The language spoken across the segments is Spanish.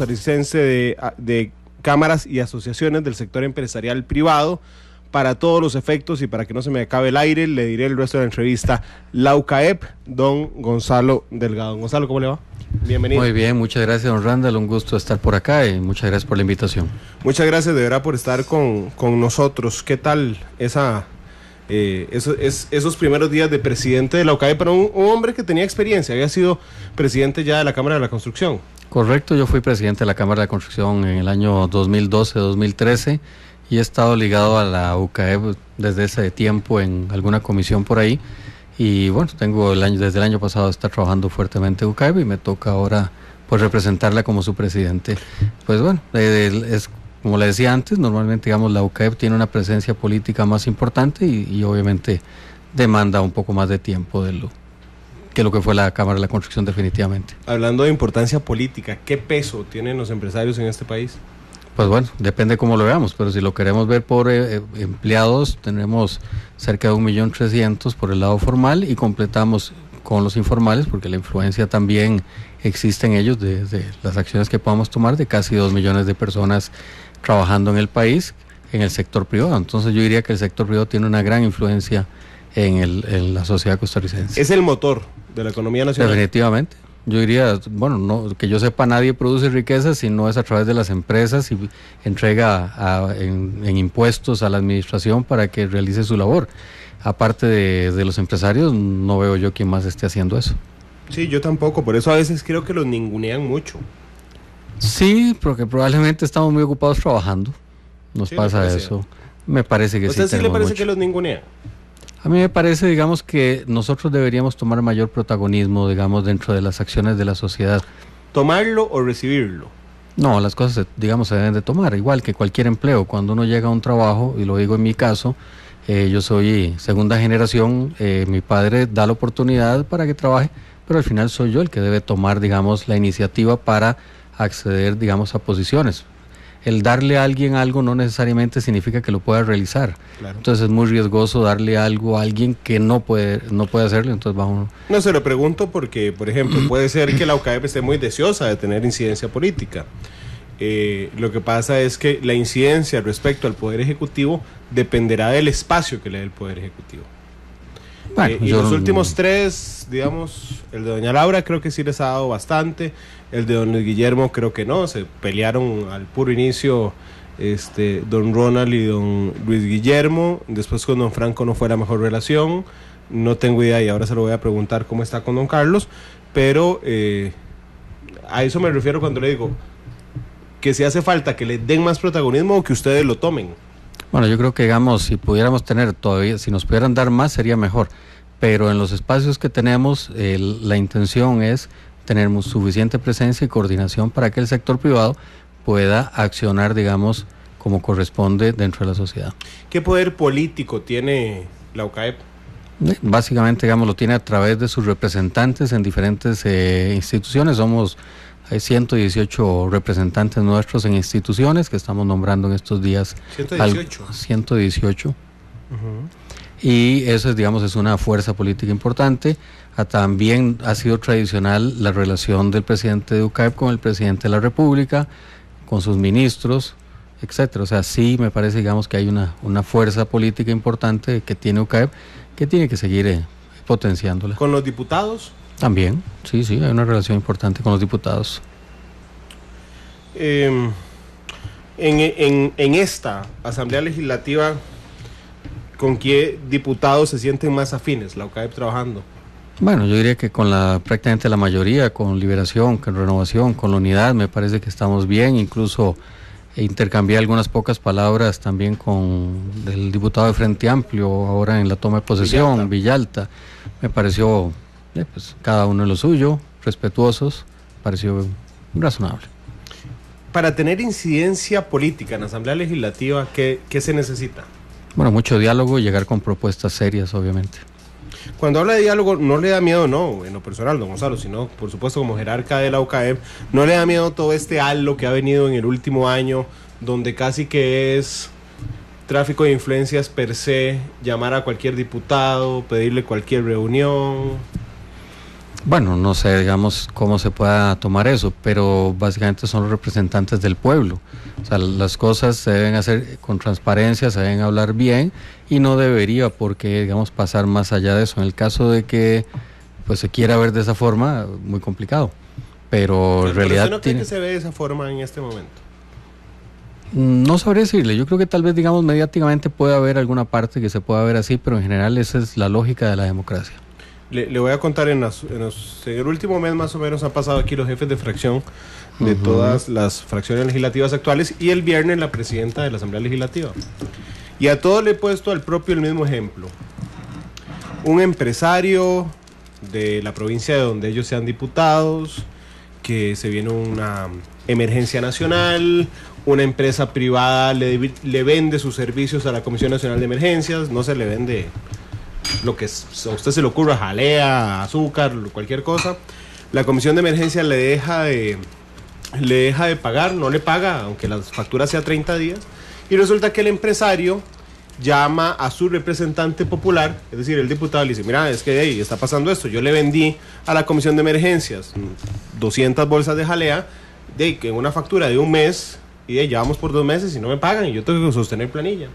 Costarricense de Cámaras y Asociaciones del Sector Empresarial Privado. Para todos los efectos y para que no se me acabe el aire, le diré el resto de la entrevista. La UCAEP, don Gonzalo Delgado. Gonzalo, ¿cómo le va? Bienvenido. Muy bien, muchas gracias, don Randall. Un gusto estar por acá y muchas gracias por la invitación. Muchas gracias de verdad por estar con nosotros. ¿Qué tal esos primeros días de presidente de la UCAEP? Pero un hombre que tenía experiencia, había sido presidente ya de la Cámara de la Construcción. Correcto, yo fui presidente de la Cámara de la Construcción en el año 2012-2013 y he estado ligado a la UCAEP desde ese tiempo en alguna comisión por ahí. Y bueno, desde el año pasado estar trabajando fuertemente en UCAEP y me toca ahora pues representarla como su presidente. Pues bueno, es como le decía antes, normalmente digamos la UCAEP tiene una presencia política más importante y obviamente demanda un poco más de tiempo que lo que fue la Cámara de la Construcción definitivamente. Hablando de importancia política, ¿qué peso tienen los empresarios en este país? Pues bueno, depende cómo lo veamos, pero si lo queremos ver por empleados, tenemos cerca de 1.300.000 por el lado formal y completamos con los informales, porque la influencia también existe en ellos, desde las acciones que podamos tomar, de casi 2 millones de personas trabajando en el país, en el sector privado. Entonces yo diría que el sector privado tiene una gran influencia en la sociedad costarricense. ¿Es el motor de la economía nacional? Definitivamente. Yo diría, bueno, no, que yo sepa, nadie produce riqueza si no es a través de las empresas y entrega en impuestos a la administración para que realice su labor. Aparte de los empresarios, no veo yo quién más esté haciendo eso. Sí, yo tampoco, por eso a veces creo que los ningunean mucho. Sí, porque probablemente estamos muy ocupados trabajando. Nos pasa eso. Me parece que sí. ¿A usted sí le parece que los ningunean? A mí me parece, digamos, que nosotros deberíamos tomar mayor protagonismo, digamos, dentro de las acciones de la sociedad. ¿Tomarlo o recibirlo? No, las cosas, digamos, se deben de tomar, igual que cualquier empleo. Cuando uno llega a un trabajo, y lo digo en mi caso, yo soy segunda generación, mi padre da la oportunidad para que trabaje, pero al final soy yo el que debe tomar, digamos, la iniciativa para acceder, digamos, a posiciones. El darle a alguien algo no necesariamente significa que lo pueda realizar. Claro. Entonces es muy riesgoso darle algo a alguien que no puede hacerlo. Entonces vamos. No, se lo pregunto porque, por ejemplo, puede ser que la UCAEP esté muy deseosa de tener incidencia política. Lo que pasa es que la incidencia respecto al Poder Ejecutivo dependerá del espacio que le dé el Poder Ejecutivo. Bueno, y los últimos tres, digamos, el de doña Laura creo que sí les ha dado bastante, el de don Luis Guillermo creo que no, se pelearon al puro inicio don Ronald y don Luis Guillermo, después con don Franco no fue la mejor relación, no tengo idea y ahora se lo voy a preguntar cómo está con don Carlos, pero a eso me refiero cuando le digo que si hace falta que le den más protagonismo o que ustedes lo tomen. Bueno, yo creo que, digamos, si pudiéramos tener todavía, si nos pudieran dar más sería mejor, pero en los espacios que tenemos la intención es tener suficiente presencia y coordinación para que el sector privado pueda accionar, digamos, como corresponde dentro de la sociedad. ¿Qué poder político tiene la UCAEP? Básicamente, digamos, lo tiene a través de sus representantes en diferentes instituciones. Hay 118 representantes nuestros en instituciones que estamos nombrando en estos días. 118. 118. Uh-huh. Y eso, digamos, es una fuerza política importante. También ha sido tradicional la relación del presidente de UCAEP con el presidente de la República, con sus ministros, etcétera. O sea, sí me parece, digamos, que hay una fuerza política importante que tiene UCAEP que tiene que seguir potenciándola. ¿Con los diputados? También, sí, hay una relación importante con los diputados. En esta Asamblea Legislativa, ¿con qué diputados se sienten más afines la UCAEP trabajando? Bueno, yo diría que con prácticamente la mayoría, con Liberación, con Renovación, con la Unidad, me parece que estamos bien, incluso intercambié algunas pocas palabras también con el diputado de Frente Amplio, ahora en la toma de posesión, Villalta. Me pareció, pues, cada uno en lo suyo, respetuosos, pareció razonable. Para tener incidencia política en la Asamblea Legislativa, ¿qué se necesita? Bueno, mucho diálogo y llegar con propuestas serias, obviamente. Cuando habla de diálogo, ¿no le da miedo, no, en lo personal, don Gonzalo, sino, por supuesto, como jerarca de la UCAEP, no le da miedo todo este halo que ha venido en el último año, donde casi que es tráfico de influencias per se, llamar a cualquier diputado, pedirle cualquier reunión? Bueno, no sé, digamos, cómo se pueda tomar eso, pero básicamente son los representantes del pueblo. O sea, las cosas se deben hacer con transparencia, se deben hablar bien y no debería por qué, digamos, pasar más allá de eso. En el caso de que pues se quiera ver de esa forma, muy complicado. Pero en realidad... ¿Usted no cree que se ve de esa forma en este momento? No sabré decirle, yo creo que tal vez, digamos, mediáticamente puede haber alguna parte que se pueda ver así, pero en general esa es la lógica de la democracia. Le voy a contar, en el último mes más o menos han pasado aquí los jefes de fracción de todas las fracciones legislativas actuales y el viernes la presidenta de la Asamblea Legislativa. Y a todos le he puesto al propio el mismo ejemplo. Un empresario de la provincia de donde ellos sean diputados, que se viene una emergencia nacional, una empresa privada le vende sus servicios a la Comisión Nacional de Emergencias, no se le vende lo que a usted se le ocurra, jalea, azúcar, cualquier cosa. La Comisión de Emergencia le deja de pagar, no le paga, aunque la factura sea 30 días, y resulta que el empresario llama a su representante popular, es decir, el diputado, le dice, mira, es que hey, está pasando esto, yo le vendí a la Comisión de Emergencias 200 bolsas de jalea, en una factura de un mes, y ya vamos por 2 meses y no me pagan, y yo tengo que sostener planilla.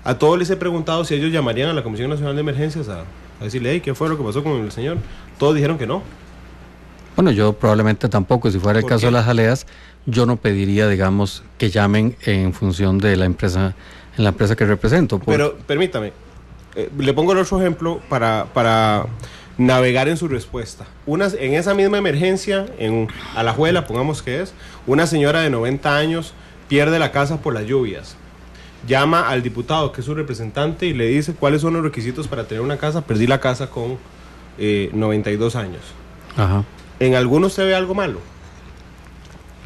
A todos les he preguntado si ellos llamarían a la Comisión Nacional de Emergencias a decirle, hey, ¿qué fue lo que pasó con el señor? Todos dijeron que no. Bueno, yo probablemente tampoco, si fuera el caso de las jaleas, yo no pediría, digamos, que llamen en función de la empresa, en la empresa que represento. Pero permítame, le pongo el otro ejemplo para navegar en su respuesta. En esa misma emergencia, en Alajuela, pongamos que es, una señora de 90 años pierde la casa por las lluvias. Llama al diputado, que es su representante, y le dice cuáles son los requisitos para tener una casa. Perdí la casa con 92 años. Ajá. ¿En algunos se ve algo malo?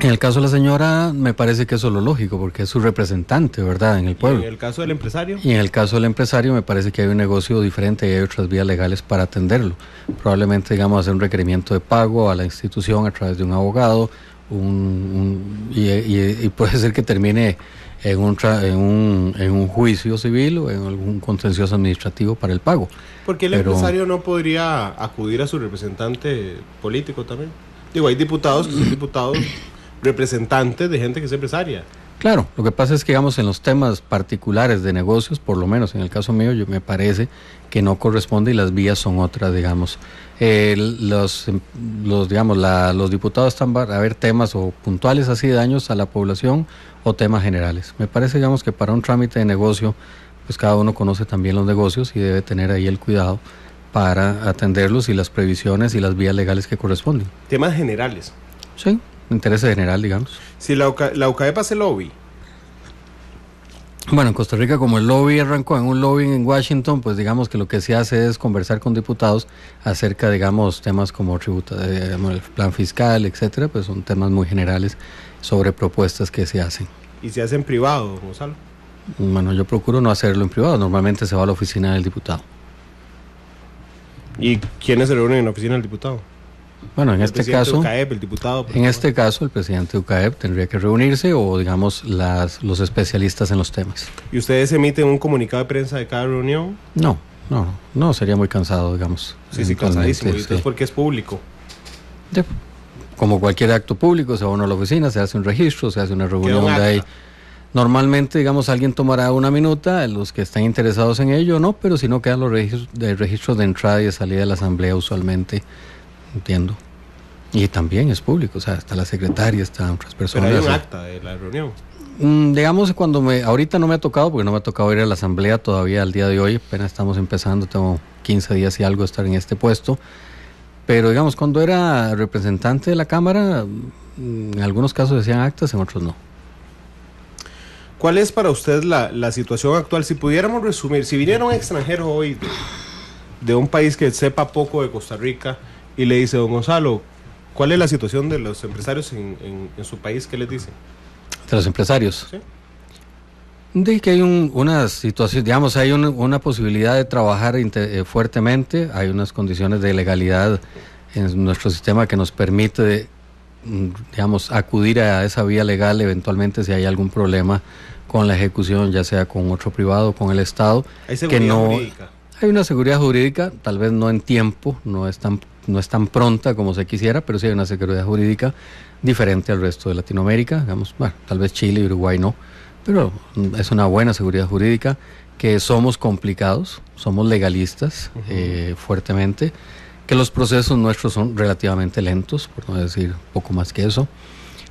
En el caso de la señora, me parece que eso es lo lógico, porque es su representante, ¿verdad?, en el pueblo. ¿Y en el caso del empresario? Y en el caso del empresario, me parece que hay un negocio diferente y hay otras vías legales para atenderlo. Probablemente, digamos, hacer un requerimiento de pago a la institución a través de un abogado, y puede ser que termine en un juicio civil o en algún contencioso administrativo para el pago. ¿Por qué el empresario no podría acudir a su representante político también? Digo, hay diputados que son diputados representantes de gente que es empresaria. Claro, lo que pasa es que, digamos, en los temas particulares de negocios, por lo menos en el caso mío, me parece que no corresponde y las vías son otras, digamos. Los diputados están a ver temas o puntuales así de daños a la población o temas generales. Me parece, digamos, que para un trámite de negocio, pues cada uno conoce también los negocios y debe tener ahí el cuidado para atenderlos y las previsiones y las vías legales que corresponden. Temas generales. Sí, interés general, digamos. Si la UCAEP hace lobby. Bueno, en Costa Rica, como el lobby arrancó en un lobby en Washington, pues digamos que lo que se hace es conversar con diputados acerca, digamos, temas como el plan fiscal, etcétera, pues son temas muy generales sobre propuestas que se hacen. ¿Y se hace en privado, Gonzalo? Bueno, yo procuro no hacerlo en privado, normalmente se va a la oficina del diputado. ¿Y quiénes se reúnen en la oficina del diputado? Bueno, en este caso, UCAEP, el diputado. En este caso, el presidente de UCAEP tendría que reunirse o, digamos, los especialistas en los temas. ¿Y ustedes emiten un comunicado de prensa de cada reunión? No, sería muy cansado, digamos. Sí, cansadísimo. ¿Y entonces por qué es público? Como cualquier acto público, se va uno a la oficina, se hace un registro, se hace una reunión donde hay... Normalmente, digamos, alguien tomará una minuta, los que están interesados en ello, no, pero si no quedan los registros de entrada y de salida de la asamblea usualmente, entiendo. Y también es público, o sea, está la secretaria, están otras personas. Pero hay un acta de la reunión. Digamos, ahorita no me ha tocado, porque no me ha tocado ir a la asamblea todavía al día de hoy, apenas estamos empezando, tengo 15 días y algo de estar en este puesto, pero digamos, cuando era representante de la Cámara, en algunos casos decían actas, en otros no. ¿Cuál es para usted la situación actual? Si pudiéramos resumir, si viniera un extranjero hoy de un país que sepa poco de Costa Rica y le dice, don Gonzalo, ¿cuál es la situación de los empresarios en su país? ¿Qué les dice? ¿De los empresarios? Sí. De que hay una situación, digamos, hay una posibilidad de trabajar fuertemente, hay unas condiciones de legalidad en nuestro sistema que nos permite, digamos, acudir a esa vía legal eventualmente si hay algún problema con la ejecución, ya sea con otro privado, con el Estado. ¿Hay seguridad jurídica? Hay una seguridad jurídica, tal vez no en tiempo, no es tan no es tan pronta como se quisiera, pero sí hay una seguridad jurídica diferente al resto de Latinoamérica, digamos, bueno, tal vez Chile y Uruguay no, pero es una buena seguridad jurídica, que somos complicados, somos legalistas fuertemente, que los procesos nuestros son relativamente lentos, por no decir poco más que eso,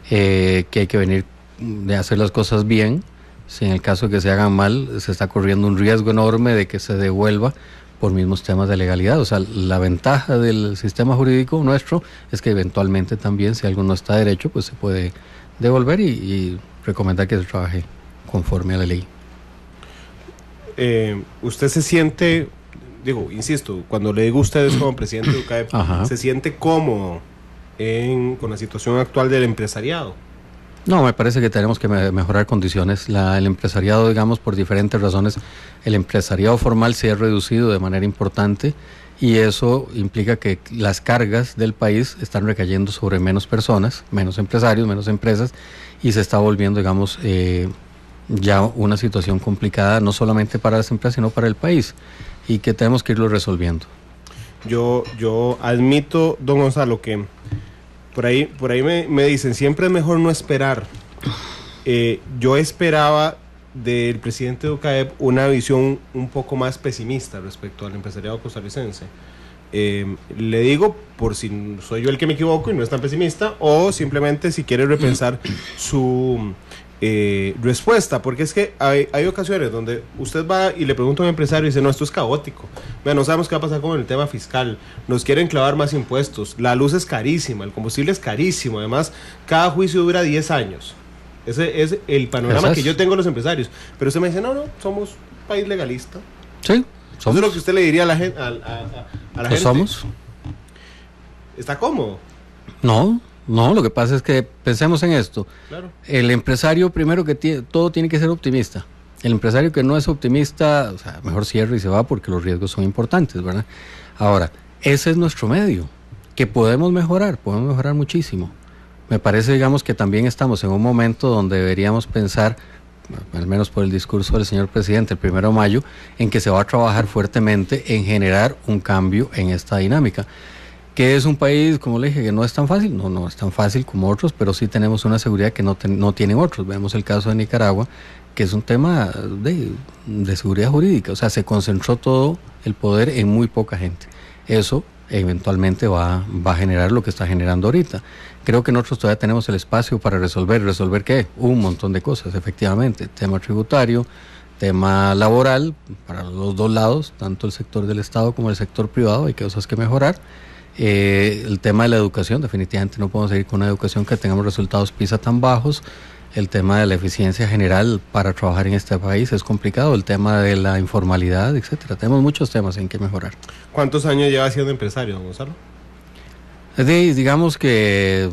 que hay que venir de hacer las cosas bien. Si en el caso de que se hagan mal, se está corriendo un riesgo enorme de que se devuelva por mismos temas de legalidad. O sea, la ventaja del sistema jurídico nuestro es que eventualmente también, si algo no está derecho, pues se puede devolver y recomendar que se trabaje conforme a la ley. ¿Usted se siente, digo, insisto, cuando le digo a ustedes como presidente de UCAEP, se siente cómodo con la situación actual del empresariado? No, me parece que tenemos que mejorar condiciones. El empresariado, digamos, por diferentes razones, el empresariado formal se ha reducido de manera importante y eso implica que las cargas del país están recayendo sobre menos personas, menos empresarios, menos empresas, y se está volviendo, digamos, ya una situación complicada, no solamente para las empresas, sino para el país, y que tenemos que irlo resolviendo. Yo admito, don Gonzalo, que por ahí me dicen, siempre es mejor no esperar. Yo esperaba del presidente de UCAEP una visión un poco más pesimista respecto al empresariado costarricense. Le digo, por si soy yo el que me equivoco y no es tan pesimista, o simplemente si quiere repensar su respuesta, porque es que hay ocasiones donde usted va y le pregunta a un empresario y dice, no, esto es caótico, bueno, no sabemos qué va a pasar con el tema fiscal, nos quieren clavar más impuestos, la luz es carísima, el combustible es carísimo, además cada juicio dura 10 años. Ese es el panorama que yo tengo de los empresarios, pero usted me dice, no, somos un país legalista. Sí, somos. Eso es lo que usted le diría a la gente, a la gente. Somos. ¿Está cómodo? No, lo que pasa es que pensemos en esto. Claro. El empresario, primero que todo tiene que ser optimista. El empresario que no es optimista, o sea, mejor cierra y se va porque los riesgos son importantes, ¿verdad? Ahora, ese es nuestro medio, que podemos mejorar muchísimo. Me parece, digamos, que también estamos en un momento donde deberíamos pensar, al menos por el discurso del señor presidente el 1 de mayo, en que se va a trabajar fuertemente en generar un cambio en esta dinámica. Que es un país, como le dije, que no es tan fácil, no es tan fácil como otros, pero sí tenemos una seguridad que no tienen otros. Vemos el caso de Nicaragua, que es un tema de seguridad jurídica, o sea, se concentró todo el poder en muy poca gente. Eso eventualmente va a generar lo que está generando ahorita. Creo que nosotros todavía tenemos el espacio para ¿resolver qué? Un montón de cosas, efectivamente, tema tributario, tema laboral, para los dos lados, tanto el sector del Estado como el sector privado, hay cosas que mejorar. El tema de la educación, definitivamente no podemos seguir con una educación que tengamos resultados PISA tan bajos. El tema de la eficiencia general para trabajar en este país es complicado, el tema de la informalidad, etcétera. Tenemos muchos temas en que mejorar. ¿Cuántos años lleva siendo empresario, don Gonzalo? Digamos que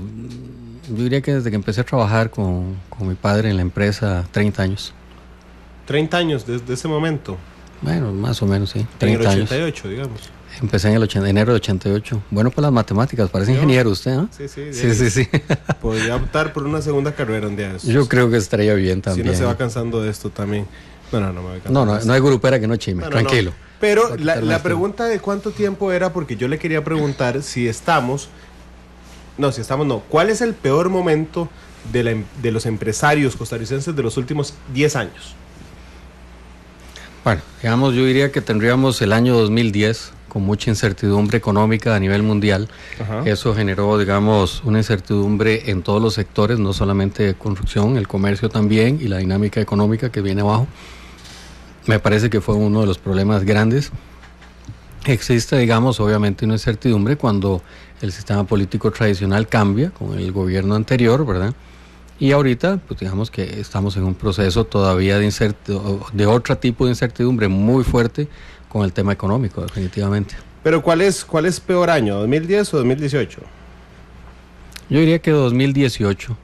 yo diría que desde que empecé a trabajar con mi padre en la empresa, 30 años. 30 años desde ese momento. Bueno, más o menos, sí. 30 en el 88, años. digamos. Empecé en enero de 88. Bueno, para las matemáticas, parece ingeniero usted, ¿no? Sí. Podría optar por una segunda carrera un día. Yo creo que estaría bien también. Si no se va cansando de esto también. No me voy cansando. No hay grupera que no chime, tranquilo. No. Pero la pregunta de cuánto tiempo era, porque yo le quería preguntar ¿cuál es el peor momento de los empresarios costarricenses de los últimos 10 años? Bueno, digamos, yo diría que tendríamos el año 2010 con mucha incertidumbre económica a nivel mundial. Ajá. Eso generó, digamos, una incertidumbre en todos los sectores, no solamente construcción, el comercio también y la dinámica económica que viene abajo. Me parece que fue uno de los problemas grandes. Existe, digamos, obviamente una incertidumbre cuando el sistema político tradicional cambia con el gobierno anterior, ¿verdad? Y ahorita, pues digamos que estamos en un proceso todavía de otro tipo de incertidumbre muy fuerte con el tema económico, definitivamente. Pero ¿cuál es peor año, 2010 o 2018? Yo diría que 2018,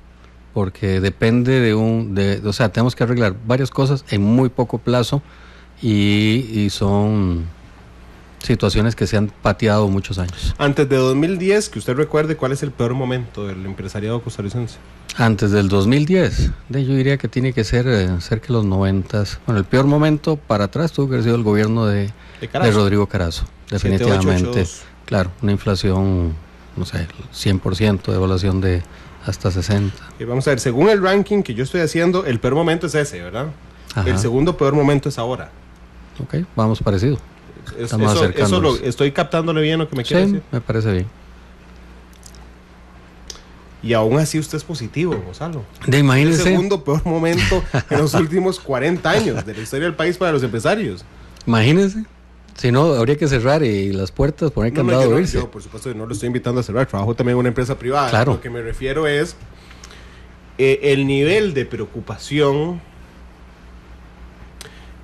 porque depende o sea, tenemos que arreglar varias cosas en muy poco plazo y son situaciones que se han pateado muchos años. Antes de 2010, que usted recuerde, ¿cuál es el peor momento del empresariado costarricense? Antes del 2010, yo diría que tiene que ser cerca de los 90. Bueno, el peor momento para atrás tuvo que haber sido el gobierno de Rodrigo Carazo, definitivamente. Claro, una inflación, no sé, 100% de evaluación de hasta 60%. Y vamos a ver, según el ranking que yo estoy haciendo, el peor momento es ese, ¿verdad? Ajá. El segundo peor momento es ahora. Ok, vamos parecido. Eso estoy captándole bien lo que me quiere decir. Me parece bien. Y aún así usted es positivo, Gonzalo. Imagínese. El segundo peor momento en los últimos 40 años de la historia del país para los empresarios. Imagínese. Si no, habría que cerrar y las puertas, poner candado no, irse. yo, por supuesto, no lo estoy invitando a cerrar. Trabajo también en una empresa privada. Claro. Lo que me refiero es el nivel de preocupación.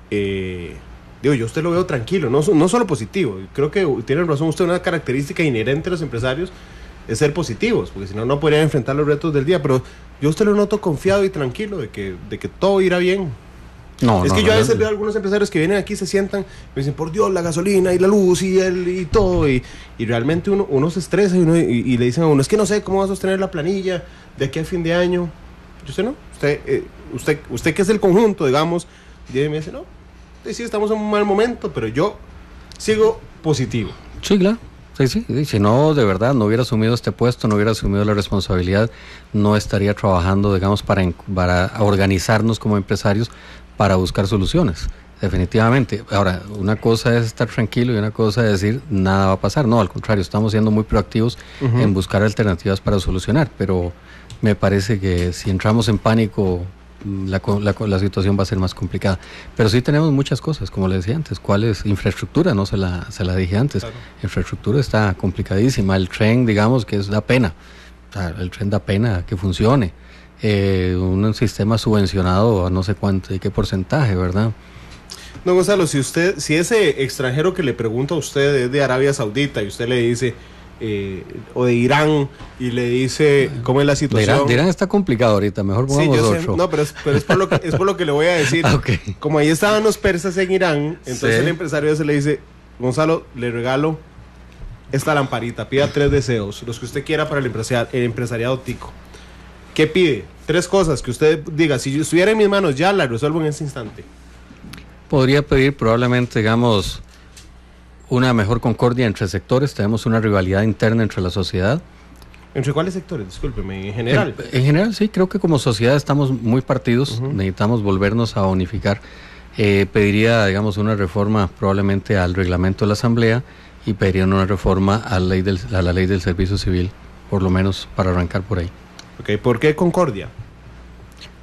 Yo usted lo veo tranquilo, no solo positivo. Creo que tiene razón usted, una característica inherente a los empresarios es ser positivos, porque si no, no podrían enfrentar los retos del día. Pero yo usted lo noto confiado y tranquilo de que todo irá bien. Yo a veces veo a algunos empresarios que vienen aquí, se sientan, me dicen, por Dios, la gasolina y la luz y todo, y realmente uno se estresa y le dicen a uno, es que no sé cómo va a sostener la planilla de aquí a fin de año. Yo sé, no, usted que es el conjunto, digamos, y me dice, no, sí, estamos en un mal momento, pero yo sigo positivo. Sí, claro. Sí. Si no, de verdad, no hubiera asumido este puesto, no hubiera asumido la responsabilidad, no estaría trabajando, digamos, para organizarnos como empresarios para buscar soluciones, definitivamente. Ahora, una cosa es estar tranquilo y una cosa es decir, nada va a pasar. No, al contrario, estamos siendo muy proactivos en buscar alternativas para solucionar, pero me parece que si entramos en pánico, la situación va a ser más complicada. Pero sí tenemos muchas cosas, como le decía antes. ¿Cuál es? Infraestructura, no se la dije antes. Claro. Infraestructura está complicadísima. El tren, digamos, que da pena. O sea, el tren da pena que funcione. Un sistema subvencionado a no sé cuánto, y qué porcentaje, ¿verdad? No, Gonzalo, si ese extranjero que le pregunta a usted es de Arabia Saudita y usted le dice, o de Irán, y le dice cómo es la situación. De Irán está complicado ahorita, mejor pongamos otro. No, pero es por lo que le voy a decir. Okay. Como ahí estaban los persas en Irán, entonces el empresario se le dice, Gonzalo, le regalo esta lamparita, pida 3 deseos, los que usted quiera para el empresariado tico. ¿Qué pide? 3 cosas que usted diga, si yo estuviera en mis manos ya las resuelvo en ese instante. Podría pedir probablemente, digamos, una mejor concordia entre sectores. Tenemos una rivalidad interna entre la sociedad. ¿Entre cuáles sectores? Discúlpeme, en general. En general, sí, creo que como sociedad estamos muy partidos, necesitamos volvernos a unificar. Pediría, digamos, una reforma probablemente al reglamento de la Asamblea y pediría una reforma a la ley del servicio civil, por lo menos para arrancar por ahí. Okay, ¿por qué concordia?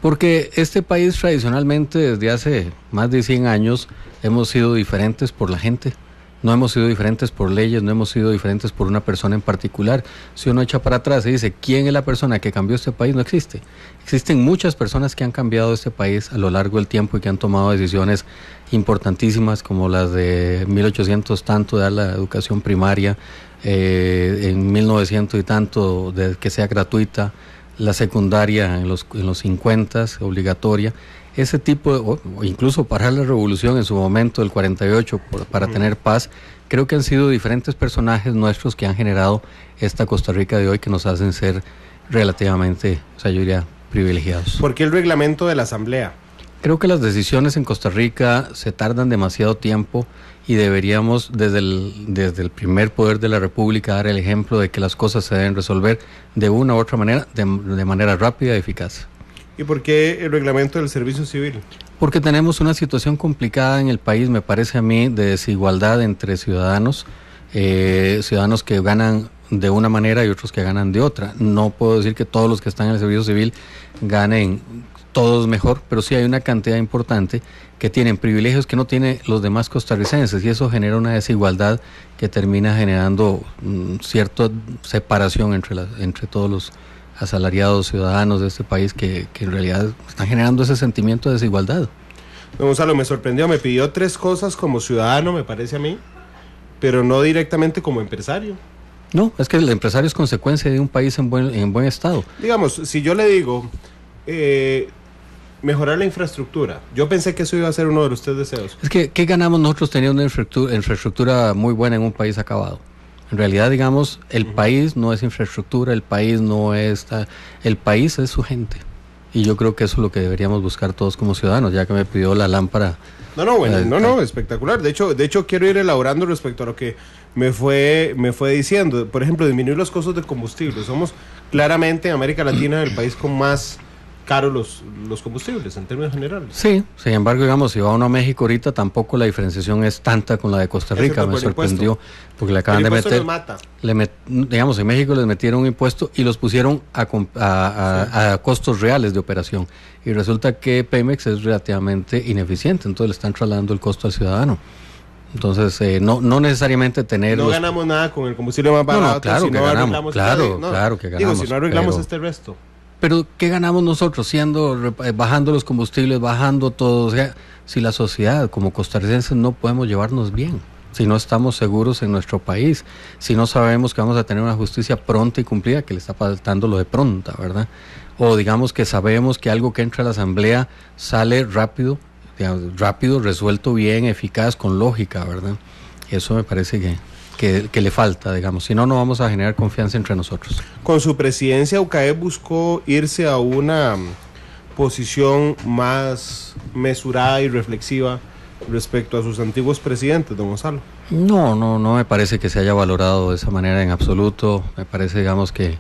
Porque este país tradicionalmente desde hace más de 100 años hemos sido diferentes por la gente. No hemos sido diferentes por leyes, no hemos sido diferentes por una persona en particular. Si uno echa para atrás y dice, ¿quién es la persona que cambió este país? No existe. Existen muchas personas que han cambiado este país a lo largo del tiempo y que han tomado decisiones importantísimas como las de 1800 tanto de dar la educación primaria, en 1900 y tanto de que sea gratuita, la secundaria en los 50 obligatoria. Ese tipo o incluso parar la revolución en su momento del 48 para tener paz. Creo que han sido diferentes personajes nuestros que han generado esta Costa Rica de hoy, que nos hacen ser relativamente, o sea, yo diría, privilegiados. ¿Por qué el reglamento de la Asamblea? Creo que las decisiones en Costa Rica se tardan demasiado tiempo y deberíamos desde el primer poder de la República dar el ejemplo de que las cosas se deben resolver de una u otra manera, de manera rápida y eficaz. ¿Y por qué el reglamento del servicio civil? Porque tenemos una situación complicada en el país, me parece a mí, de desigualdad entre ciudadanos que ganan de una manera y otros que ganan de otra. No puedo decir que todos los que están en el servicio civil ganen todos mejor, pero sí hay una cantidad importante que tienen privilegios que no tienen los demás costarricenses, y eso genera una desigualdad que termina generando cierta separación entre todos los asalariados ciudadanos de este país que en realidad están generando ese sentimiento de desigualdad. Don Gonzalo, me sorprendió, me pidió 3 cosas como ciudadano, me parece a mí, pero no directamente como empresario. No, es que el empresario es consecuencia de un país en buen estado. Digamos, si yo le digo mejorar la infraestructura, yo pensé que eso iba a ser uno de los 3 deseos. Es que, ¿qué ganamos nosotros teniendo una infraestructura muy buena en un país acabado? En realidad, digamos, el país no es infraestructura, el país es su gente. y yo creo que eso es lo que deberíamos buscar todos como ciudadanos, ya que me pidió la lámpara. No, espectacular. De hecho quiero ir elaborando respecto a lo que me fue diciendo. Por ejemplo, disminuir los costos de combustible. Somos claramente en América Latina el país con más caros los combustibles en términos generales. Sí, sin embargo, digamos, si va uno a México ahorita, tampoco la diferenciación es tanta con la de Costa Rica. Me sorprendió porque le acaban de meter. Digamos, en México les metieron un impuesto y los pusieron a costos reales de operación. Y resulta que Pemex es relativamente ineficiente, entonces le están trasladando el costo al ciudadano. Entonces, no necesariamente tener. No ganamos nada con el combustible más barato. No, claro si que no ganamos. Claro que ganamos. Digo, si no arreglamos este resto. Pero ¿qué ganamos nosotros bajando los combustibles, bajando todo? O sea, si la sociedad como costarricenses no podemos llevarnos bien, si no estamos seguros en nuestro país, si no sabemos que vamos a tener una justicia pronta y cumplida, que le está faltando lo de pronta, ¿verdad? O digamos que sabemos que algo que entra a la asamblea sale rápido, resuelto bien, eficaz, con lógica, ¿verdad? Eso me parece que le falta, digamos, si no, no vamos a generar confianza entre nosotros. Con su presidencia, UCAEP buscó irse a una posición más mesurada y reflexiva respecto a sus antiguos presidentes, don Gonzalo. No me parece que se haya valorado de esa manera en absoluto. Me parece, digamos, que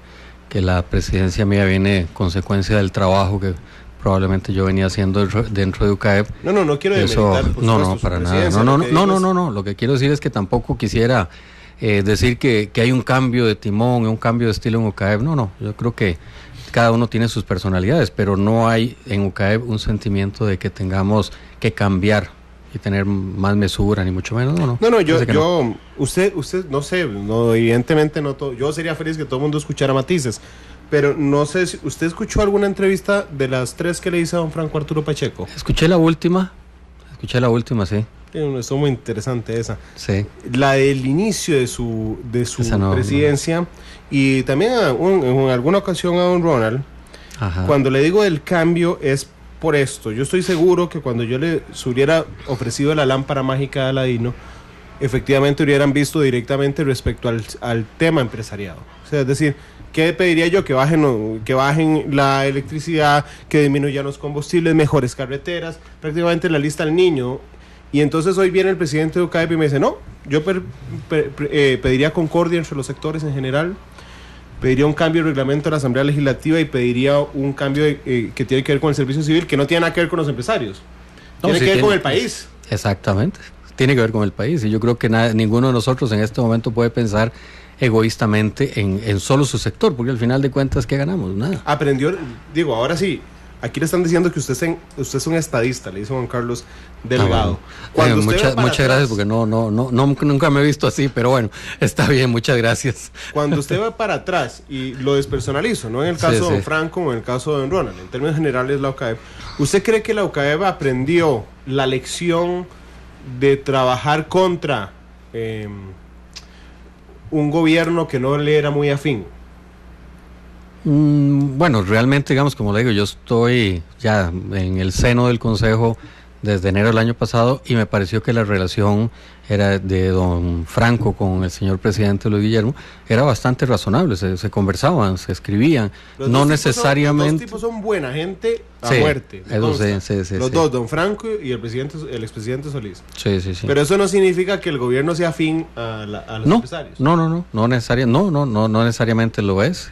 la presidencia mía viene consecuencia del trabajo que probablemente yo venía haciendo dentro de UCAEP. No quiero demeritar, no, para nada. No, lo que quiero decir es que tampoco quisiera decir que hay un cambio de timón, un cambio de estilo en UCAEP. No, yo creo que cada uno tiene sus personalidades, pero no hay en UCAEP un sentimiento de que tengamos que cambiar y tener más mesura, ni mucho menos. Usted, no sé, evidentemente no todo. Yo sería feliz que todo el mundo escuchara matices. Pero no sé si usted escuchó alguna entrevista de las 3 que le hice a don Franco Arturo Pacheco. Escuché la última, sí. Estuvo muy interesante esa. Sí. La del inicio de su presidencia. Y también en alguna ocasión a don Ronald. Ajá. Cuando le digo el cambio es por esto. Yo estoy seguro que cuando yo les hubiera ofrecido la lámpara mágica de Aladino, efectivamente hubieran visto directamente respecto al tema empresariado. O sea, es decir, ¿qué pediría yo? Que bajen la electricidad, que disminuyan los combustibles, mejores carreteras, prácticamente la lista al niño. Y entonces hoy viene el presidente de UCAEP y me dice, no, yo pediría concordia entre los sectores en general, pediría un cambio de reglamento de la Asamblea Legislativa y pediría un cambio que tiene que ver con el servicio civil, que no tiene nada que ver con los empresarios, tiene que ver con el país. Exactamente, tiene que ver con el país. Y yo creo que ninguno de nosotros en este momento puede pensar egoístamente en solo su sector, porque al final de cuentas, ¿qué ganamos? Nada. Aprendió, ahora sí, aquí le están diciendo que usted es un estadista, le dice Juan Carlos Delgado. Muchas gracias, porque nunca me he visto así, pero bueno, está bien, muchas gracias. Cuando usted va para atrás, y lo despersonalizo, no en el caso de don Franco o en el caso de don Ronald, en términos generales la UCAEP, ¿usted cree que la UCAEP aprendió la lección de trabajar contra un gobierno que no le era muy afín? Bueno, realmente, digamos, como le digo, yo estoy ya en el seno del Consejo desde enero del año pasado y me pareció que la relación era de don Franco con el señor presidente Luis Guillermo, era bastante razonable, se conversaban, se escribían, los necesariamente... Los dos tipos son buena gente a muerte. Los dos, don Franco y el expresidente Solís. Sí. Pero eso no significa que el gobierno sea afín a los empresarios. No necesariamente lo es.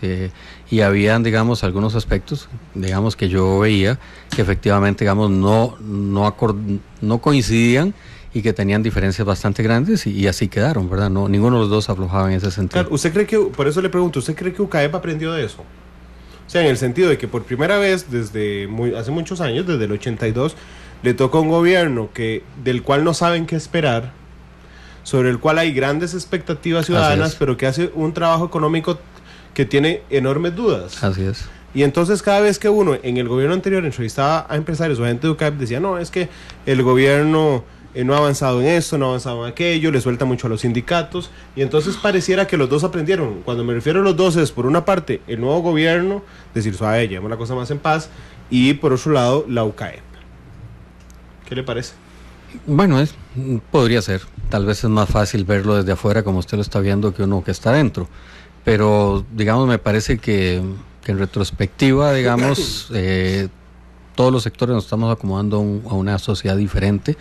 Y habían, digamos, algunos aspectos, digamos, que yo veía que efectivamente, digamos, no coincidían y que tenían diferencias bastante grandes y así quedaron, ¿verdad? Ninguno de los dos aflojaba en ese sentido. Claro, ¿usted cree que, por eso le pregunto, ¿usted cree que UCAEP aprendió de eso? O sea, en el sentido de que por primera vez hace muchos años, desde el 82, le toca a un gobierno del cual no saben qué esperar, sobre el cual hay grandes expectativas ciudadanas, pero que hace un trabajo económico que tiene enormes dudas. Así es. Y entonces cada vez que uno en el gobierno anterior entrevistaba a empresarios o gente de UCAEP, decía, no, es que el gobierno no ha avanzado en esto, no ha avanzado en aquello, le suelta mucho a los sindicatos, y entonces pareciera que los dos aprendieron. Cuando me refiero a los dos es, por una parte, el nuevo gobierno, decir, suave, llevamos la cosa más en paz, y por otro lado, la UCAEP. ¿Qué le parece? Bueno, podría ser. Tal vez es más fácil verlo desde afuera, como usted lo está viendo, que uno que está adentro. Pero, digamos, me parece que que en retrospectiva, digamos, todos los sectores nos estamos acomodando a una sociedad diferente.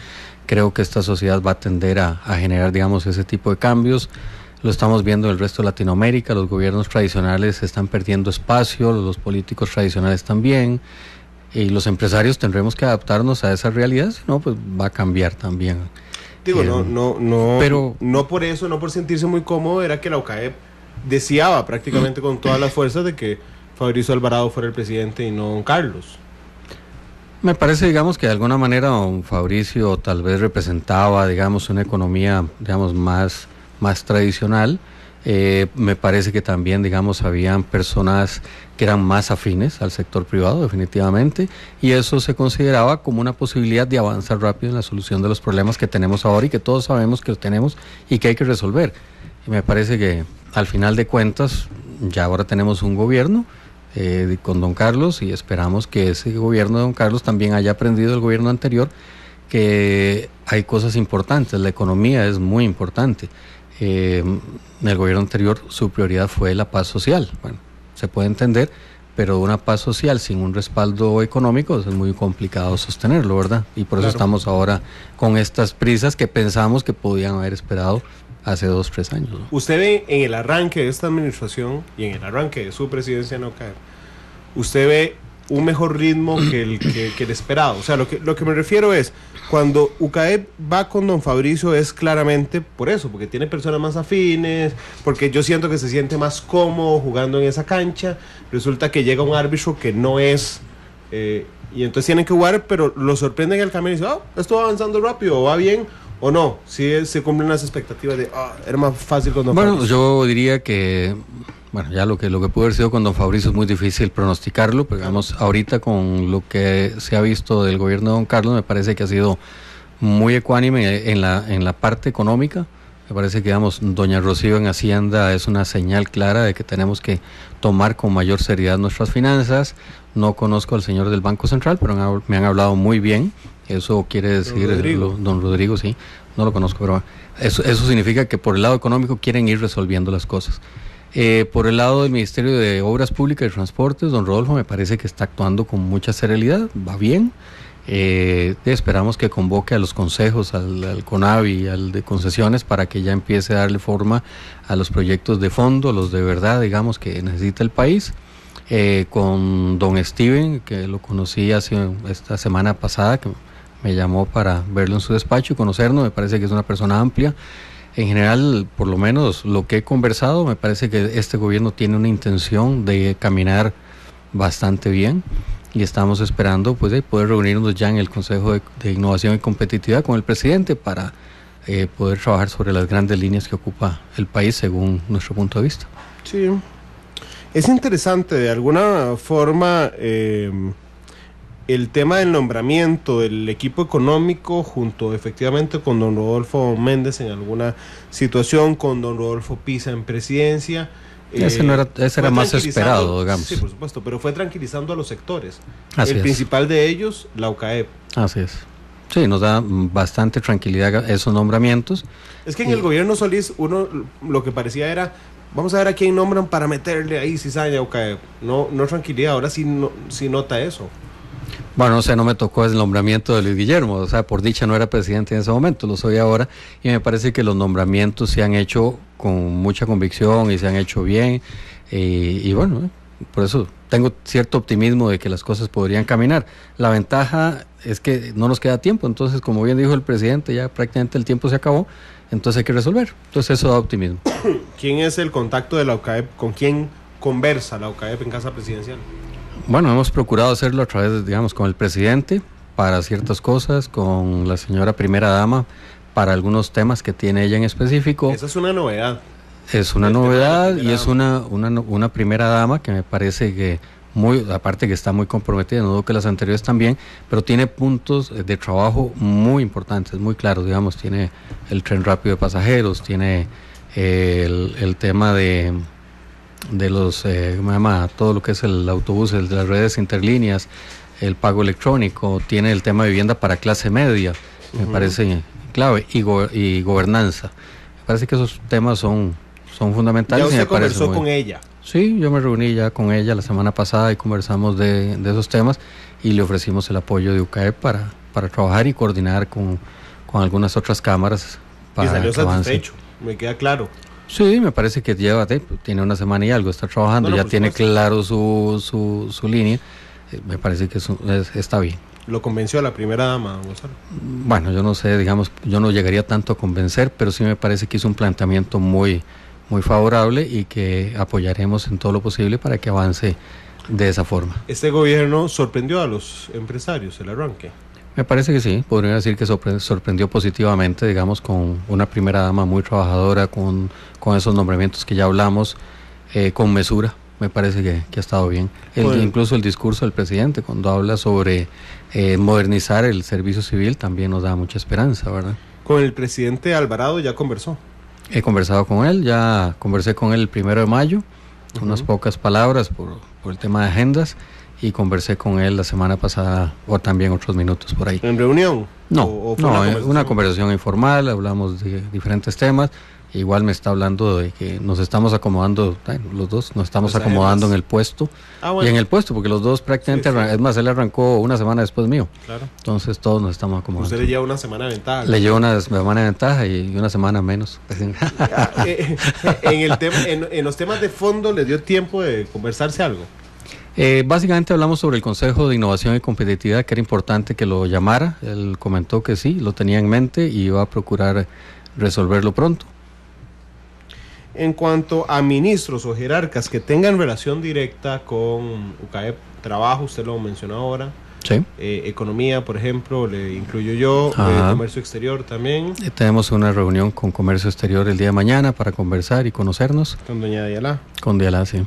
Creo que esta sociedad va a tender a generar, digamos, ese tipo de cambios. Lo estamos viendo en el resto de Latinoamérica, los gobiernos tradicionales están perdiendo espacio, los políticos tradicionales también, y los empresarios tendremos que adaptarnos a esa realidad, si no, pues va a cambiar también. Digo, no por eso, no por sentirse muy cómodo, era que la UCAEP deseaba prácticamente con todas las fuerzas de que Fabricio Alvarado fuera el presidente y no don Carlos. Me parece, digamos, que de alguna manera don Fabricio tal vez representaba, digamos, una economía, digamos, más tradicional. Me parece que también, digamos, habían personas que eran más afines al sector privado, definitivamente, y eso se consideraba como una posibilidad de avanzar rápido en la solución de los problemas que tenemos ahora y que todos sabemos que los tenemos y que hay que resolver. Y me parece que al final de cuentas ya ahora tenemos un gobierno con don Carlos, y esperamos que ese gobierno de don Carlos también haya aprendido del gobierno anterior que hay cosas importantes, la economía es muy importante. En el gobierno anterior su prioridad fue la paz social. Bueno, se puede entender, pero una paz social sin un respaldo económico es muy complicado sostenerlo, ¿verdad? Y por eso estamos ahora con estas prisas que pensamos que podían haber esperado hace 2 o 3 años, ¿no? Usted ve en el arranque de esta administración y en el arranque de su presidencia en UCAEP, usted ve un mejor ritmo que el esperado. O sea, lo que me refiero es, cuando UCAEP va con don Fabricio es claramente por eso, porque tiene personas más afines, porque yo siento que se siente más cómodo jugando en esa cancha. Resulta que llega un árbitro que no es, y entonces tienen que jugar, pero lo sorprenden en el camino y dicen, esto va avanzando rápido, va bien, o no, si se cumplen las expectativas de, era más fácil con don Fabricio. Yo diría que, bueno, ya lo que pudo haber sido con don Fabricio es muy difícil pronosticarlo, pero digamos, ahorita con lo que se ha visto del gobierno de don Carlos, me parece que ha sido muy ecuánime en la parte económica. Me parece que, digamos, doña Rocío en Hacienda es una señal clara de que tenemos que tomar con mayor seriedad nuestras finanzas. No conozco al señor del Banco Central, pero me han hablado muy bien. Eso quiere decir, don Rodrigo, sí, no lo conozco, pero eso significa que por el lado económico quieren ir resolviendo las cosas. Por el lado del Ministerio de Obras Públicas y Transportes, don Rodolfo me parece que está actuando con mucha serenidad, va bien. Esperamos que convoque a los consejos, al CONAVI y al de concesiones, para que ya empiece a darle forma a los proyectos de fondo, los de verdad, digamos, que necesita el país. Con don Steven, que lo conocí esta semana pasada, que me llamó para verlo en su despacho y conocernos, me parece que es una persona amplia. En general, por lo menos lo que he conversado, me parece que este gobierno tiene una intención de caminar bastante bien, y estamos esperando pues de poder reunirnos ya en el Consejo de Innovación y Competitividad con el presidente para poder trabajar sobre las grandes líneas que ocupa el país según nuestro punto de vista. Sí, es interesante de alguna forma el tema del nombramiento del equipo económico junto efectivamente con don Rodolfo Méndez en alguna situación, con don Rodolfo Pisa en presidencia. Ese era más esperado, digamos. Sí, por supuesto, pero fue tranquilizando a los sectores. Así el es. Principal de ellos, la UCAEP. Así es. Sí, nos da bastante tranquilidad esos nombramientos. Es que en el gobierno Solís, uno lo que parecía era, vamos a ver a quién nombran para meterle ahí cizaña a UCAEP. No tranquilidad, ahora sí nota eso. Bueno, no me tocó el nombramiento de Luis Guillermo, o sea, por dicha no era presidente en ese momento, lo soy ahora, y me parece que los nombramientos se han hecho con mucha convicción y se han hecho bien, y bueno, por eso tengo cierto optimismo de que las cosas podrían caminar. La ventaja es que no nos queda tiempo, entonces, como bien dijo el presidente, ya prácticamente el tiempo se acabó, entonces hay que resolver, entonces eso da optimismo. ¿Quién es el contacto de la UCAEP? ¿Con quién conversa la UCAEP en Casa Presidencial? Bueno, hemos procurado hacerlo a través, digamos, con el presidente para ciertas cosas, con la señora primera dama para algunos temas que tiene ella en específico. Esa es una novedad. Es una novedad y es una primera dama que me parece que aparte que está muy comprometida, no dudo que las anteriores también, pero tiene puntos de trabajo muy importantes, muy claros, digamos, tiene el tren rápido de pasajeros, tiene el tema de los, todo lo que es el autobús, de las redes interlíneas, el pago electrónico, tiene el tema de vivienda para clase media, me parece clave, y gobernanza. Me parece que esos temas son fundamentales. ¿Ya usted conversó con ella Sí, yo me reuní ya con ella la semana pasada y conversamos de esos temas y le ofrecimos el apoyo de UCAEP para trabajar y coordinar con algunas otras cámaras para y salió que avance. satisfecho, me queda claro. Sí, me parece que tiene una semana y algo, está trabajando, ya tiene claro su línea, me parece que está bien. ¿Lo convenció a la primera dama, Gonzalo? Bueno, yo no sé, digamos, yo no llegaría tanto a convencer, pero sí me parece que hizo un planteamiento muy favorable y que apoyaremos en todo lo posible para que avance de esa forma. ¿Este gobierno sorprendió a los empresarios, el arranque? Me parece que sí, podría decir que sorprendió positivamente, digamos, con una primera dama muy trabajadora, con esos nombramientos que ya hablamos, con mesura. Me parece que ha estado bien. Incluso el discurso del presidente, cuando habla sobre modernizar el servicio civil, también nos da mucha esperanza, ¿verdad? Con el presidente Alvarado ya conversó. He conversado con él, ya conversé con él el 1 de mayo, unas pocas palabras por el tema de agendas, y conversé con él la semana pasada, o también otros minutos por ahí. ¿En reunión? No, una conversación informal, hablamos de diferentes temas. Igual me está hablando de que nos estamos acomodando, los dos nos estamos acomodando en el puesto. Bueno. Y en el puesto, porque los dos prácticamente, es más, él arrancó una semana después mío. Claro. Entonces todos nos estamos acomodando. Usted le lleva una semana de ventaja. Le lleva una semana de ventaja y una semana menos. En los temas de fondo, ¿le dio tiempo de conversarse algo? Básicamente hablamos sobre el Consejo de Innovación y Competitividad, que era importante que lo llamara. Él comentó que sí, lo tenía en mente y iba a procurar resolverlo pronto. En cuanto a ministros o jerarcas que tengan relación directa con UCAEP, trabajo, usted lo mencionó ahora. Sí. Economía, por ejemplo, le incluyo yo, comercio exterior también. Tenemos una reunión con comercio exterior el día de mañana para conversar y conocernos. Con doña Dialá. Con Dialá, sí.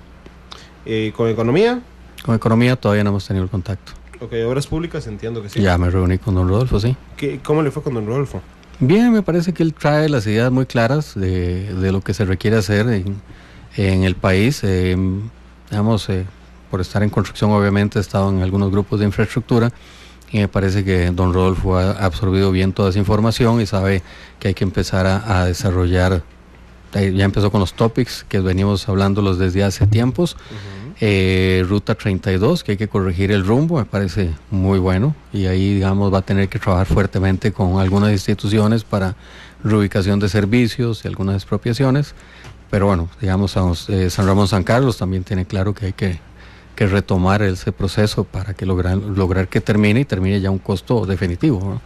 ¿Con economía? Con economía todavía no hemos tenido el contacto. Ok, obras públicas entiendo que sí. Ya me reuní con don Rodolfo, sí. ¿Cómo le fue con don Rodolfo? Bien, me parece que él trae las ideas muy claras de lo que se requiere hacer en el país. Por estar en construcción obviamente he estado en algunos grupos de infraestructura y me parece que don Rodolfo ha absorbido bien toda esa información y sabe que hay que empezar a desarrollar. Ya empezó con los topics que venimos hablándolos desde hace tiempos. Ruta 32, que hay que corregir el rumbo, me parece muy bueno, y ahí digamos va a tener que trabajar fuertemente con algunas instituciones para reubicación de servicios y algunas expropiaciones, pero bueno, digamos San Ramón San Carlos también tiene claro que hay que retomar ese proceso para que lograr que termine ya un costo definitivo, ¿no?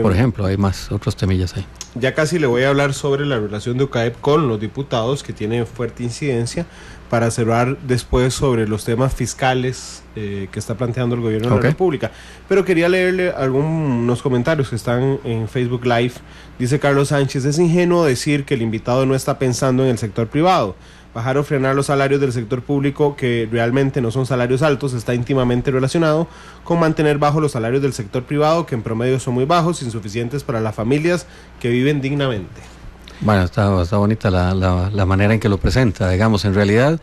Por ejemplo, hay otros temillas ahí. Ya casi le voy a hablar sobre la relación de UCAEP con los diputados, que tiene fuerte incidencia, para cerrar después sobre los temas fiscales que está planteando el gobierno de la República. Pero quería leerle algunos comentarios que están en Facebook Live. Dice Carlos Sánchez: es ingenuo decir que el invitado no está pensando en el sector privado. Bajar o frenar los salarios del sector público, que realmente no son salarios altos, está íntimamente relacionado con mantener bajos los salarios del sector privado, que en promedio son muy bajos, insuficientes para las familias que viven dignamente. Bueno, está bonita la manera en que lo presenta. Digamos, en realidad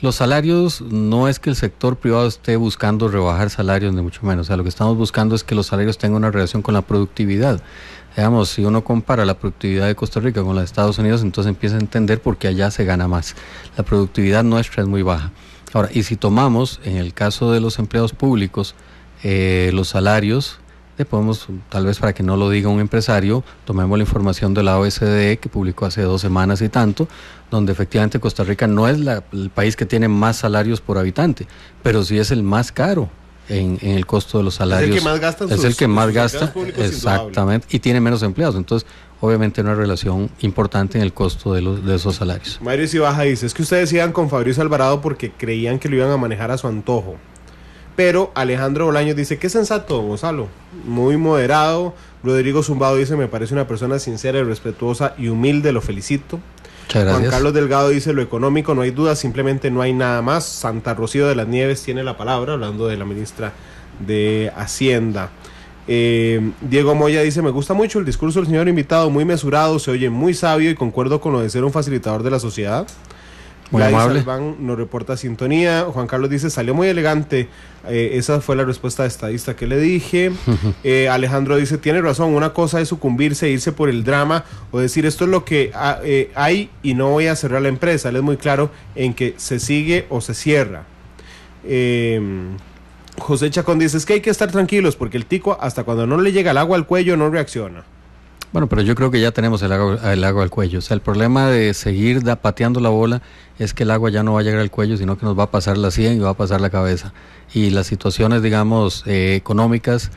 los salarios, no es que el sector privado esté buscando rebajar salarios, ni mucho menos. O sea, lo que estamos buscando es que los salarios tengan una relación con la productividad. Digamos, si uno compara la productividad de Costa Rica con la de Estados Unidos, entonces empieza a entender por qué allá se gana más. La productividad nuestra es muy baja. Ahora, y si tomamos, en el caso de los empleados públicos, los salarios, podemos, tal vez para que no lo diga un empresario, tomemos la información de la OSDE que publicó hace 2 semanas y tanto, donde efectivamente Costa Rica no es el país que tiene más salarios por habitante, pero sí es el más caro en el costo de los salarios. Es el que más gasta. Es el que más gasta, exactamente, y tiene menos empleados. Entonces, obviamente, una relación importante en el costo de esos salarios. Mario Cibaja dice: es que ustedes iban con Fabricio Alvarado porque creían que lo iban a manejar a su antojo. Pero Alejandro Bolaños dice: qué sensato, Gonzalo, muy moderado. Rodrigo Zumbado dice: me parece una persona sincera y respetuosa y humilde, lo felicito. Muchas gracias. Juan Carlos Delgado dice: lo económico no hay duda, simplemente no hay nada más. Santa Rocío de las Nieves tiene la palabra, hablando de la ministra de Hacienda. Diego Moya dice: me gusta mucho el discurso del señor invitado, muy mesurado, se oye muy sabio y concuerdo con lo de ser un facilitador de la sociedad. Muy Gladys amable. Albán nos reporta sintonía. Juan Carlos dice, salió muy elegante. Esa fue la respuesta de estadista que le dije. Alejandro dice, tiene razón, una cosa es sucumbirse, irse por el drama o decir esto es lo que hay y no voy a cerrar la empresa. Él es muy claro en que se sigue o se cierra. José Chacón dice, es que hay que estar tranquilos porque el tico hasta cuando no le llega el agua al cuello no reacciona. Bueno, pero yo creo que ya tenemos el agua al cuello. O sea, el problema de seguir pateando la bola es que el agua ya no va a llegar al cuello, sino que nos va a pasar la sien y va a pasar la cabeza. Y las situaciones, digamos, económicas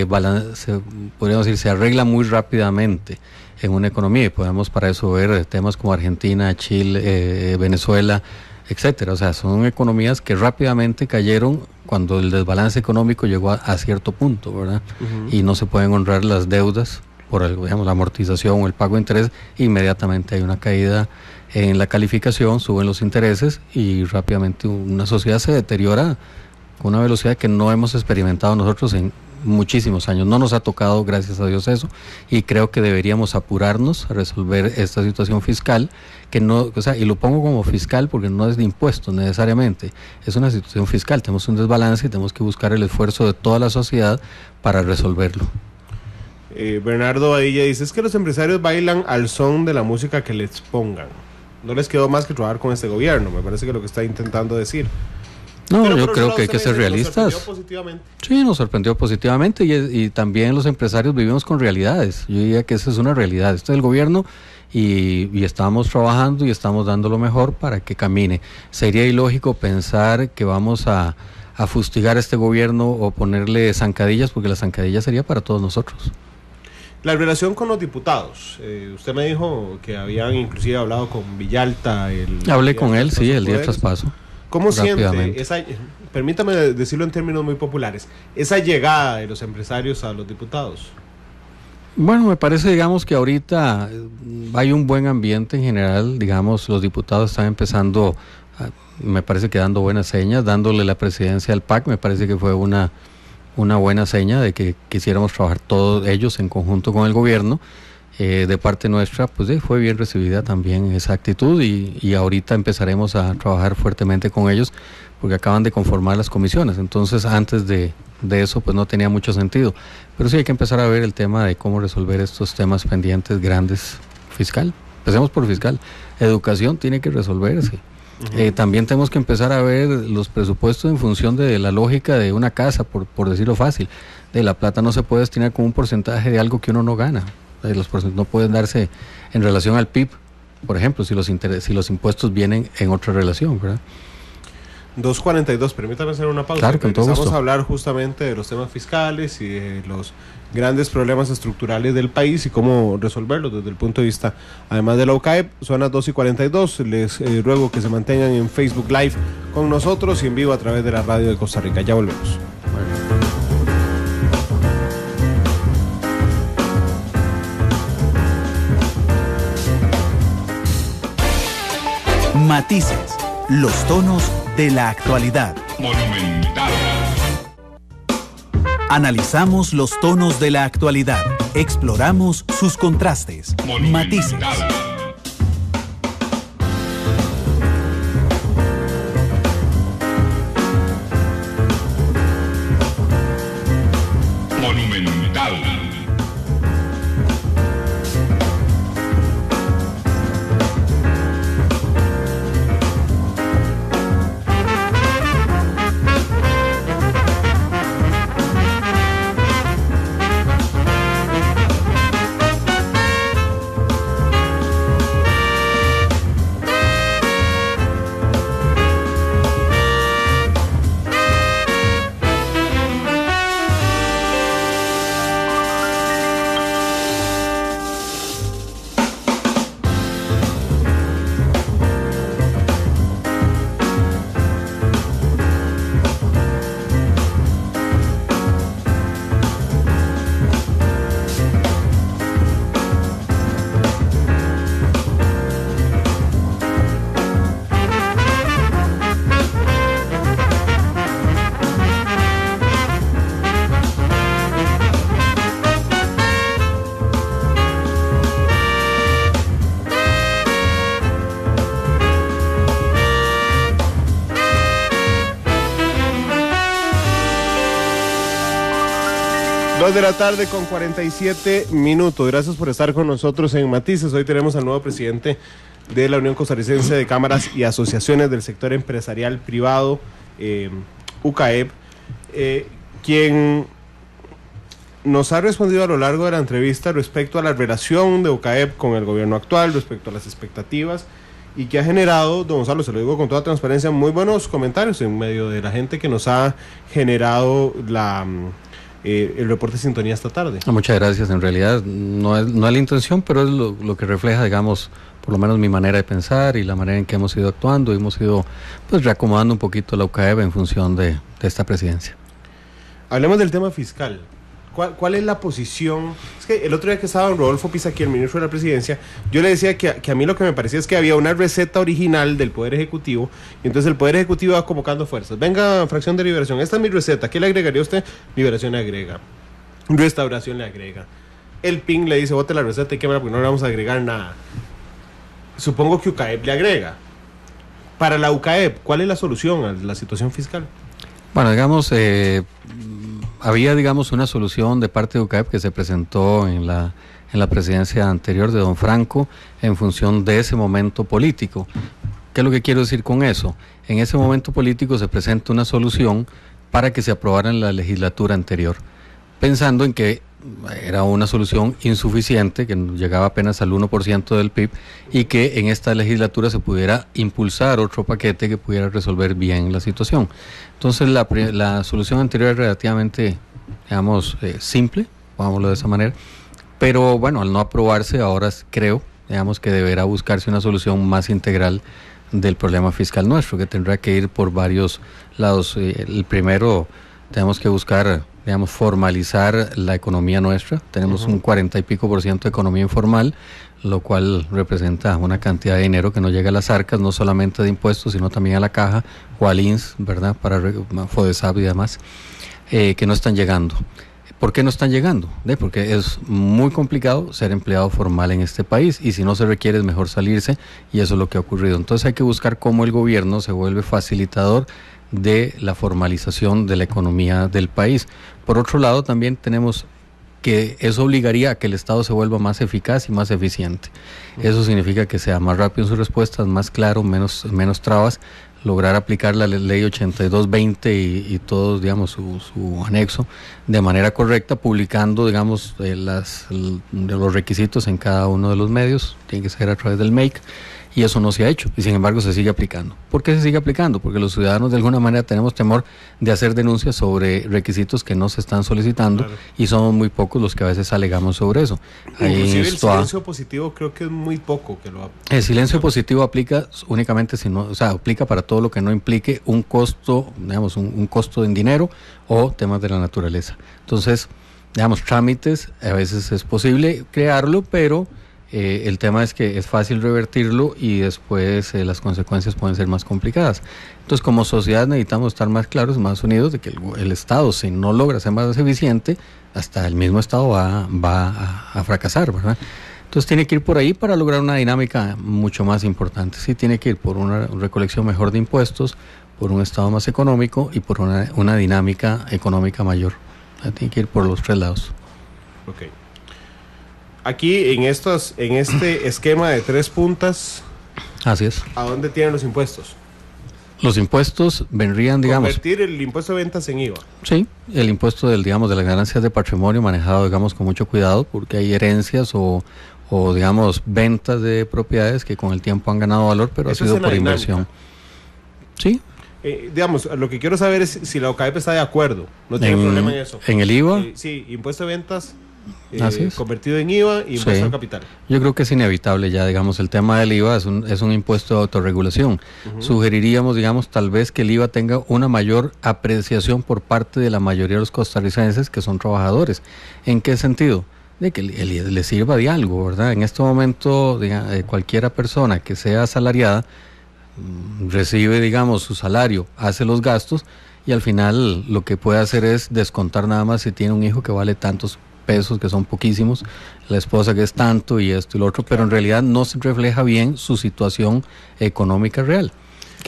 podríamos decir, se arreglan muy rápidamente en una economía. Y podemos para eso ver temas como Argentina, Chile, Venezuela, etcétera. O sea, son economías que rápidamente cayeron cuando el desbalance económico llegó a cierto punto, ¿verdad? Y no se pueden honrar las deudas por digamos, la amortización o el pago de interés. Inmediatamente hay una caída en la calificación, suben los intereses y rápidamente una sociedad se deteriora con una velocidad que no hemos experimentado nosotros en muchísimos años. No nos ha tocado, gracias a Dios, eso, y creo que deberíamos apurarnos a resolver esta situación fiscal, que no, o sea, y lo pongo como fiscal porque no es de impuestos necesariamente, es una situación fiscal, tenemos un desbalance y tenemos que buscar el esfuerzo de toda la sociedad para resolverlo. Bernardo Badilla dice, es que los empresarios bailan al son de la música que les pongan. No les quedó más que trabajar con este gobierno, me parece que lo que está intentando decir. No, pero yo creo que hay que ser realistas. Sí, nos sorprendió positivamente y también los empresarios vivimos con realidades. Yo diría que esa es una realidad. Esto es el gobierno y estamos trabajando y estamos dando lo mejor para que camine. Sería ilógico pensar que vamos a fustigar a este gobierno o ponerle zancadillas, porque la zancadilla sería para todos nosotros. La relación con los diputados. Usted me dijo que habían inclusive hablado con Villalta. Hablé con él, sí, el día del traspaso. ¿Cómo siente esa, permítame decirlo en términos muy populares, esa llegada de los empresarios a los diputados? Bueno, me parece, digamos, que ahorita hay un buen ambiente en general, digamos, los diputados están empezando, me parece que dando buenas señas, dándole la presidencia al PAC, me parece que fue una buena seña de que quisiéramos trabajar todos ellos en conjunto con el gobierno. De parte nuestra, pues fue bien recibida también esa actitud y ahorita empezaremos a trabajar fuertemente con ellos porque acaban de conformar las comisiones, entonces antes de eso pues no tenía mucho sentido, pero sí hay que empezar a ver el tema de cómo resolver estos temas pendientes grandes. Fiscal, empecemos por fiscal, educación tiene que resolverse. También tenemos que empezar a ver los presupuestos en función de la lógica de una casa, por decirlo fácil. De la plata no se puede destinar como un porcentaje de algo que uno no gana. Los porcentajes no pueden darse en relación al PIB, por ejemplo, si los impuestos vienen en otra relación, ¿verdad? 2:42, permítame hacer una pausa. Claro, con todo gusto. Vamos a hablar justamente de los temas fiscales y de los grandes problemas estructurales del país y cómo resolverlos desde el punto de vista, además de la UCAEP. Son las 2:42. Les ruego que se mantengan en Facebook Live con nosotros y en vivo a través de la radio de Costa Rica. Ya volvemos. Matices, los tonos de la actualidad. Monumental. Analizamos los tonos de la actualidad. Exploramos sus contrastes. Matices. Monumental. 2:47 p.m. Gracias por estar con nosotros en Matices. Hoy tenemos al nuevo presidente de la Unión Costarricense de Cámaras y Asociaciones del Sector Empresarial Privado, UCAEP, quien nos ha respondido a lo largo de la entrevista respecto a la relación de UCAEP con el gobierno actual, respecto a las expectativas, y que ha generado, don Gonzalo, se lo digo con toda transparencia, muy buenos comentarios en medio de la gente que nos ha generado el reporte de sintonía esta tarde. Muchas gracias. En realidad no es la intención, pero es lo que refleja, digamos, por lo menos mi manera de pensar y la manera en que hemos ido actuando. Hemos ido pues reacomodando un poquito la UCAEP en función de esta presidencia. Hablemos del tema fiscal. ¿Cuál es la posición? Es que el otro día que estaba don Rodolfo Pisa aquí, el ministro de la Presidencia, yo le decía que a mí lo que me parecía es que había una receta original del Poder Ejecutivo, y entonces el Poder Ejecutivo va convocando fuerzas. Venga, fracción de Liberación, esta es mi receta, ¿qué le agregaría usted? Liberación le agrega, Restauración le agrega, el PIN le dice, vote la receta y quémala porque no le vamos a agregar nada. Supongo que UCAEP le agrega. Para la UCAEP, ¿cuál es la solución a la situación fiscal? Bueno, digamos, había, digamos, una solución de parte de UCAEP que se presentó en la presidencia anterior de don Franco en función de ese momento político. ¿Qué es lo que quiero decir con eso? En ese momento político se presenta una solución para que se aprobara en la legislatura anterior, pensando en que era una solución insuficiente, que llegaba apenas al 1% del PIB, y que en esta legislatura se pudiera impulsar otro paquete que pudiera resolver bien la situación. Entonces la solución anterior es relativamente, digamos, simple, pongámoslo de esa manera, pero bueno, al no aprobarse ahora creo, digamos, que deberá buscarse una solución más integral del problema fiscal nuestro, que tendrá que ir por varios lados. El primero, tenemos que buscar, digamos, formalizar la economía nuestra. Tenemos un 40 y pico % de economía informal, lo cual representa una cantidad de dinero que no llega a las arcas, no solamente de impuestos, sino también a la caja o al INS, ¿verdad?, para FODESAB y demás, que no están llegando. ¿Por qué no están llegando? Porque es muy complicado ser empleado formal en este país, y si no se requiere es mejor salirse, y eso es lo que ha ocurrido. Entonces hay que buscar cómo el gobierno se vuelve facilitador de la formalización de la economía del país. Por otro lado, también tenemos que eso obligaría a que el Estado se vuelva más eficaz y más eficiente. Eso significa que sea más rápido en sus respuestas, más claro, menos trabas, lograr aplicar la ley 8220 y todo, digamos, su anexo de manera correcta, publicando, digamos, los requisitos en cada uno de los medios. Tiene que ser a través del MEIC. Y eso no se ha hecho, y sin embargo se sigue aplicando. ¿Por qué se sigue aplicando? Porque los ciudadanos de alguna manera tenemos temor de hacer denuncias sobre requisitos que no se están solicitando, claro, y somos muy pocos los que a veces alegamos sobre eso. Inclusive el silencio positivo creo que es muy poco que lo El silencio positivo aplica únicamente si no, o sea, aplica para todo lo que no implique un costo, digamos, un costo en dinero o temas de la naturaleza. Entonces, digamos, trámites, a veces es posible crearlo, pero el tema es que es fácil revertirlo y después las consecuencias pueden ser más complicadas. Entonces, como sociedad necesitamos estar más claros, más unidos, de que el Estado, si no logra ser más eficiente, hasta el mismo Estado va a fracasar, ¿verdad? Entonces tiene que ir por ahí para lograr una dinámica mucho más importante. Sí, tiene que ir por una recolección mejor de impuestos, por un Estado más económico y por una dinámica económica mayor. Tiene que ir por los tres lados. Ok. Aquí en este esquema de 3 puntas, así es. ¿A dónde tienen los impuestos? Los impuestos vendrían, digamos, convertir el impuesto de ventas en IVA. Sí, el impuesto de las ganancias de patrimonio manejado, digamos, con mucho cuidado, porque hay herencias o digamos, ventas de propiedades que con el tiempo han ganado valor, pero eso ha sido por inversión. Sí. Digamos, lo que quiero saber es si la UCAEP está de acuerdo. No tiene problema en eso. ¿En el IVA? Sí, impuesto de ventas. Convertido en IVA y impuesto al capital. Yo creo que es inevitable ya, digamos, el tema del IVA es un impuesto de autorregulación. Sugeriríamos, digamos, tal vez que el IVA tenga una mayor apreciación por parte de la mayoría de los costarricenses que son trabajadores. ¿En qué sentido? De que le sirva de algo, ¿verdad? En este momento, cualquiera persona que sea asalariada recibe, digamos, su salario, hace los gastos y al final lo que puede hacer es descontar nada más si tiene un hijo que vale tantos pesos, que son poquísimos, la esposa que es tanto y esto y lo otro, pero en realidad no se refleja bien su situación económica real.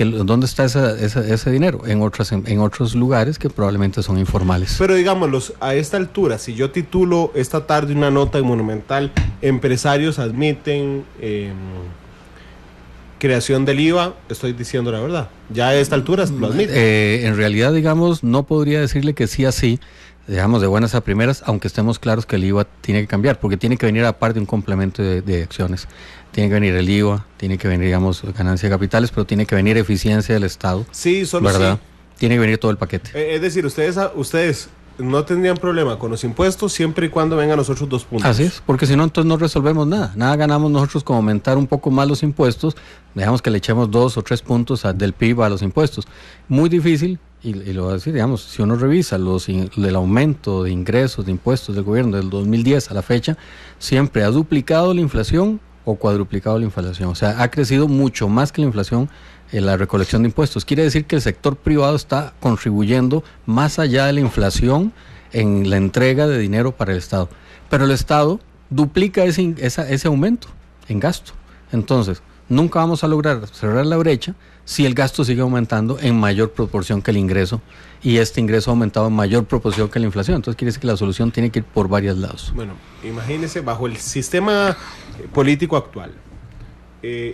¿Dónde está ese dinero? En otros lugares que probablemente son informales. Pero digámoslo, a esta altura, si yo titulo esta tarde una nota en Monumental, empresarios admiten creación del IVA, estoy diciendo la verdad. Ya a esta altura lo admiten. En realidad, digamos, no podría decirle que sí así, digamos, de buenas a primeras, aunque estemos claros que el IVA tiene que cambiar, porque tiene que venir aparte un complemento de acciones. Tiene que venir el IVA, tiene que venir, digamos, ganancia de capitales, pero tiene que venir eficiencia del Estado. Sí, solo ¿verdad? Sí. Tiene que venir todo el paquete. Es decir, ustedes no tendrían problema con los impuestos siempre y cuando vengan los otros 2 puntos. Así es, porque si no, entonces no resolvemos nada. Nada ganamos nosotros con aumentar un poco más los impuestos. Dejamos que le echemos 2 o 3 puntos del PIB a los impuestos. Muy difícil, y lo voy a decir, digamos, si uno revisa el aumento de ingresos, de impuestos del gobierno del 2010 a la fecha, siempre ha duplicado la inflación o cuadruplicado la inflación. O sea, ha crecido mucho más que la inflación en la recolección de impuestos. Quiere decir que el sector privado está contribuyendo más allá de la inflación en la entrega de dinero para el Estado. Pero el Estado duplica ese aumento en gasto. Entonces, nunca vamos a lograr cerrar la brecha si el gasto sigue aumentando en mayor proporción que el ingreso, y este ingreso ha aumentado en mayor proporción que la inflación. Entonces quiere decir que la solución tiene que ir por varios lados. Bueno, imagínese, bajo el sistema político actual,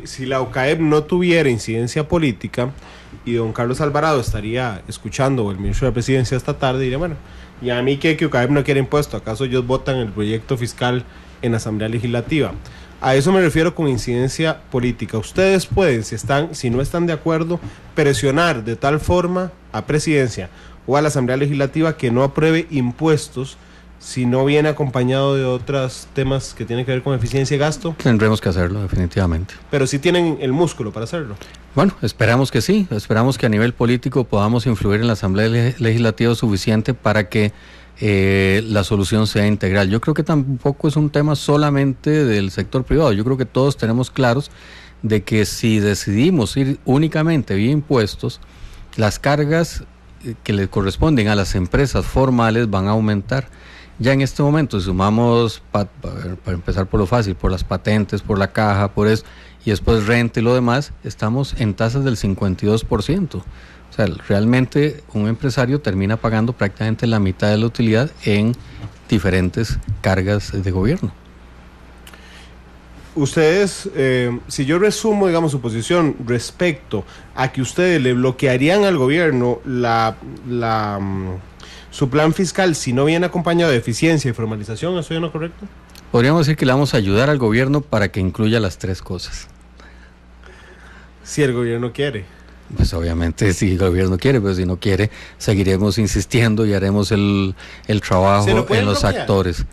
si la UCAEP no tuviera incidencia política y don Carlos Alvarado estaría escuchando, o el ministro de la Presidencia esta tarde, diría, bueno, y a mí que UCAEP no quiere impuesto, ¿acaso ellos votan el proyecto fiscal en la Asamblea Legislativa? A eso me refiero con incidencia política. Ustedes pueden, si no están de acuerdo, presionar de tal forma a Presidencia o a la Asamblea Legislativa que no apruebe impuestos si no viene acompañado de otros temas que tienen que ver con eficiencia y gasto. Tendremos que hacerlo, definitivamente. Pero sí tienen el músculo para hacerlo. Bueno, esperamos que sí. Esperamos que a nivel político podamos influir en la Asamblea Legislativa suficiente para que la solución sea integral. Yo creo que tampoco es un tema solamente del sector privado. Yo creo que todos tenemos claros de que si decidimos ir únicamente vía impuestos, las cargas que le corresponden a las empresas formales van a aumentar. Ya en este momento, si sumamos, para empezar por lo fácil, por las patentes, por la caja, por eso, y después renta y lo demás, estamos en tasas del 52%. O sea, realmente un empresario termina pagando prácticamente la mitad de la utilidad en diferentes cargas de gobierno. Ustedes, si yo resumo, digamos, su posición respecto a que ustedes le bloquearían al gobierno su plan fiscal si no viene acompañado de eficiencia y formalización, ¿estoy en lo correcto? Podríamos decir que le vamos a ayudar al gobierno para que incluya las 3 cosas. Si el gobierno quiere. Pues obviamente si el gobierno quiere, pero si no quiere, seguiremos insistiendo y haremos el trabajo en los actores.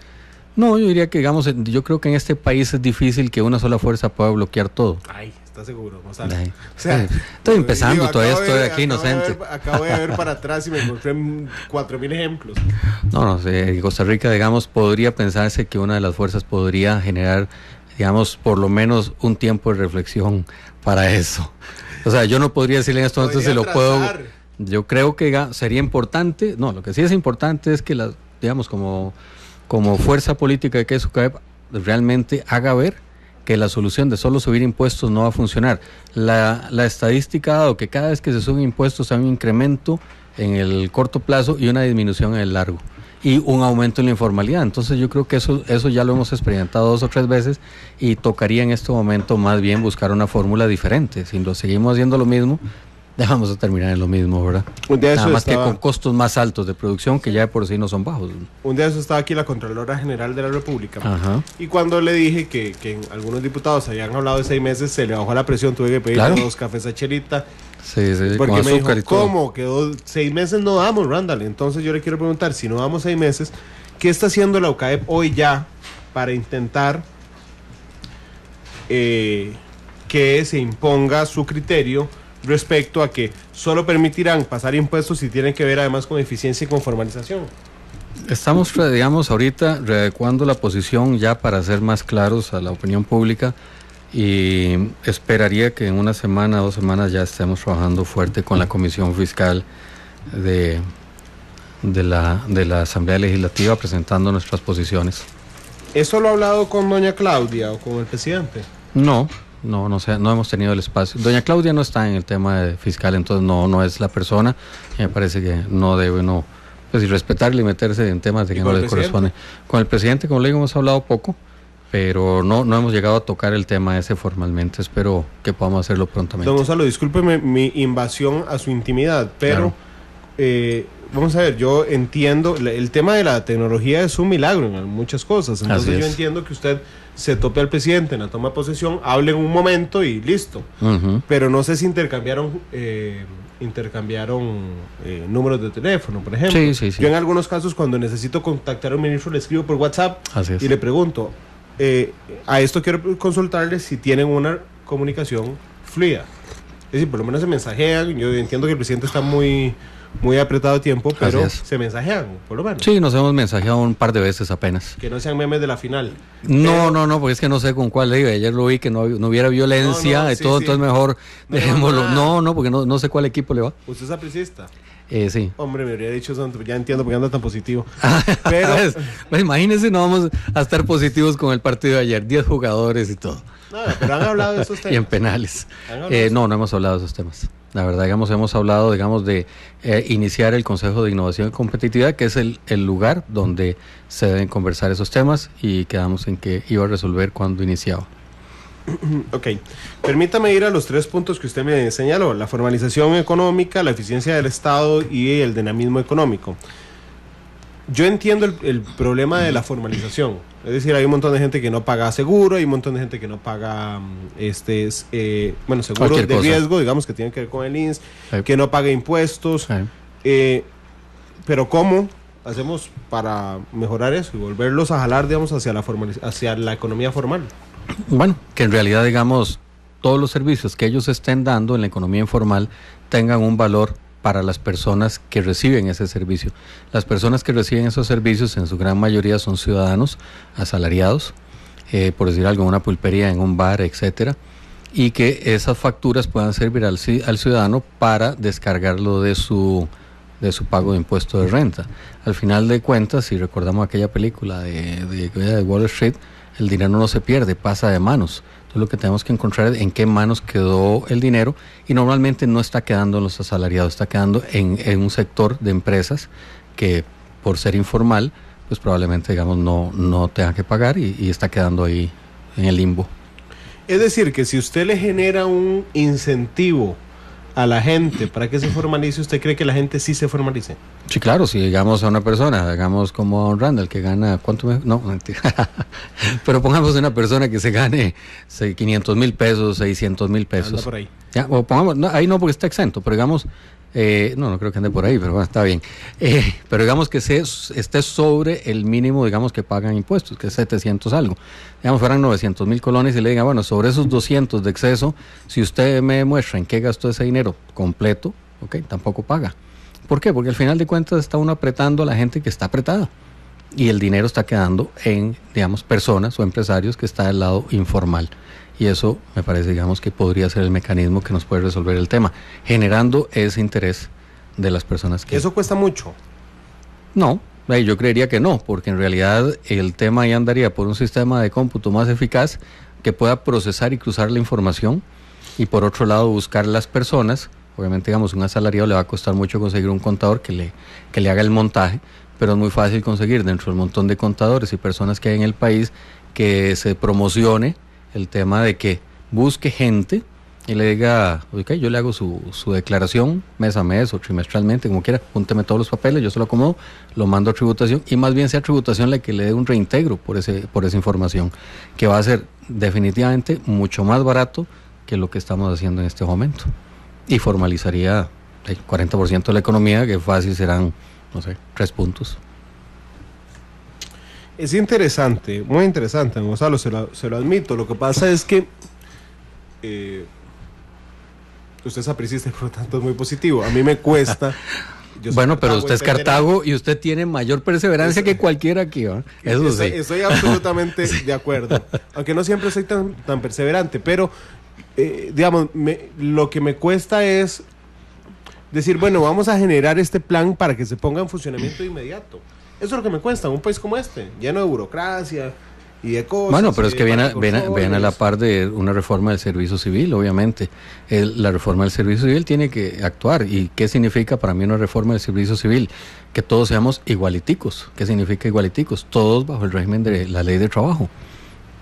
No, yo diría que, digamos, yo creo que en este país es difícil que una sola fuerza pueda bloquear todo. Ay, ¿estás seguro, Gonzalo? O sea, estoy empezando, todavía estoy aquí inocente. Acabo de ver para atrás y me encontré 4,000 ejemplos. No sé, Costa Rica, digamos, podría pensarse que una de las fuerzas podría generar, digamos, por lo menos un tiempo de reflexión para eso. O sea, yo no podría decirle en esto, entonces se lo puedo. Yo creo que sería importante. No, lo que sí es importante es que digamos, como fuerza política que es UCAEP, realmente haga ver que la solución de solo subir impuestos no va a funcionar. La estadística ha dado que cada vez que se suben impuestos hay un incremento en el corto plazo y una disminución en el largo, y un aumento en la informalidad. Entonces yo creo que eso ya lo hemos experimentado 2 o 3 veces, y tocaría en este momento más bien buscar una fórmula diferente. Si lo seguimos haciendo lo mismo, vamos a terminar en lo mismo, ¿verdad? Nada más que con costos más altos de producción, que ya de por sí no son bajos. Un día eso estaba aquí la Contralora General de la República. Ajá. Y cuando le dije que algunos diputados habían hablado de 6 meses, se le bajó la presión, tuve que pedirle 2 cafés a Chelita. Sí, porque con me azúcar dijo, y todo. ¿cómo? Quedó 6 meses no damos, Randall. Entonces yo le quiero preguntar, si no damos 6 meses, ¿qué está haciendo la UCAEP hoy ya para intentar que se imponga su criterio respecto a que solo permitirán pasar impuestos si tienen que ver además con eficiencia y con formalización? Estamos, digamos, ahorita readecuando la posición ya para ser más claros a la opinión pública, y esperaría que en 1 semana, 2 semanas ya estemos trabajando fuerte con la Comisión Fiscal de la Asamblea Legislativa, presentando nuestras posiciones. ¿Eso lo ha hablado con doña Claudia o con el presidente? No, no sé, no hemos tenido el espacio. Doña Claudia no está en el tema fiscal, entonces no es la persona. Y me parece que no debe uno pues respetarle y meterse en temas de que no le corresponde. Con el presidente, como le digo, hemos hablado poco, pero no hemos llegado a tocar el tema ese formalmente. Espero que podamos hacerlo prontamente. Don Gonzalo, discúlpeme mi invasión a su intimidad, pero vamos a ver, yo entiendo, el tema de la tecnología es un milagro en muchas cosas, entonces yo entiendo que usted se tope al presidente en la toma de posesión, hable en un momento y listo, pero no sé si intercambiaron números de teléfono, por ejemplo. Sí. Yo en algunos casos cuando necesito contactar a un ministro le escribo por WhatsApp y le pregunto, a esto quiero consultarle si tienen una comunicación fluida, es decir, por lo menos se mensajean. Yo entiendo que el presidente está muy apretado de tiempo, pero se mensajean, por lo menos. Sí, nos hemos mensajeado un par de veces apenas. Que no sean memes de la final. No, porque es que no sé con cuál le digo. Ayer lo vi que no hubiera violencia y todo, entonces mejor dejémoslo. No, porque no sé cuál equipo le va. ¿Usted es sapricista? Sí. Hombre, me habría dicho eso, ya entiendo por qué anda tan positivo. Pero pues imagínense, no vamos a estar positivos con el partido de ayer, 10 jugadores y todo. No, pero han hablado de esos temas. Y en penales. No hemos hablado de esos temas. La verdad, hemos hablado, de iniciar el Consejo de Innovación y Competitividad, que es el lugar donde se deben conversar esos temas, y quedamos en que iba a resolver cuando iniciaba. Ok, permítame ir a los 3 puntos que usted me señaló: la formalización económica, la eficiencia del Estado y el dinamismo económico. Yo entiendo el problema de la formalización, es decir, hay un montón de gente que no paga seguro, hay un montón de gente que no paga seguros de riesgo, digamos, que tienen que ver con el INSS, que no paga impuestos, pero ¿cómo hacemos para mejorar eso y volverlos a jalar, digamos, hacia la economía formal? Bueno, que en realidad, todos los servicios que ellos estén dando en la economía informal tengan un valor para las personas que reciben ese servicio. Las personas que reciben esos servicios en su gran mayoría son ciudadanos asalariados, por decir algo, en una pulpería, en un bar, etcétera, y que esas facturas puedan servir al ciudadano para descargarlo de su pago de impuesto de renta. Al final de cuentas, si recordamos aquella película de Wall Street, el dinero no se pierde, pasa de manos. Entonces lo que tenemos que encontrar es en qué manos quedó el dinero, y normalmente no está quedando en los asalariados, está quedando en un sector de empresas que, por ser informal, pues probablemente no tenga que pagar y está quedando ahí en el limbo. Es decir, que si usted le genera un incentivo a la gente para que se formalice, ¿usted cree que la gente sí se formalice? Sí, claro, si a una persona, como Don Randall, que gana, no, mentira, pero pongamos una persona que se gane 500,000 pesos, 600,000 pesos. Anda por ahí. Ya, o pongamos, ahí no, porque está exento, pero no creo que ande por ahí, pero bueno, está bien. Pero que esté sobre el mínimo, que pagan impuestos, que es 700 algo. Fueran 900,000 colones, y le digan, bueno, sobre esos 200 de exceso, si usted me demuestra en qué gastó ese dinero completo, tampoco paga. ¿Por qué? Porque al final de cuentas está uno apretando a la gente que está apretada, y el dinero está quedando en, personas o empresarios que está del lado informal. Y eso me parece, que podría ser el mecanismo que nos puede resolver el tema, generando ese interés de las personas que... ¿Eso cuesta mucho? No, yo creería que no, porque en realidad el tema ya andaría por un sistema de cómputo más eficaz que pueda procesar y cruzar la información, y por otro lado buscar las personas. Obviamente, un asalariado le va a costar mucho conseguir un contador que le haga el montaje, pero es muy fácil conseguir dentro del montón de contadores y personas que hay en el país que se promocione el tema de que busque gente y le diga, yo le hago su declaración mes a mes o trimestralmente, como quiera, júnteme todos los papeles, yo se lo acomodo, lo mando a tributación, y más bien sea tributación la que le dé un reintegro por esa información, que va a ser definitivamente mucho más barato que lo que estamos haciendo en este momento, y formalizaría el 40% de la economía, que fácil serán, 3 puntos. Es interesante, muy interesante, Gonzalo, se lo admito. Lo que pasa es que usted es sapricista, por lo tanto es muy positivo. A mí me cuesta. Bueno, pero usted es Cartago y usted tiene mayor perseverancia que cualquiera aquí, ¿no? Eso sí. Estoy absolutamente de acuerdo. Aunque no siempre soy tan perseverante, pero lo que me cuesta es decir, bueno, vamos a generar este plan para que se ponga en funcionamiento de inmediato. Eso es lo que me cuesta en un país como este, lleno de burocracia, y de cosas. Bueno, pero es que viene a la controles. par de una reforma del servicio civil, obviamente. La reforma del servicio civil tiene que actuar. ¿Y qué significa para mí una reforma del servicio civil? Que todos seamos igualiticos. ¿Qué significa igualiticos? Todos bajo el régimen de la ley de trabajo.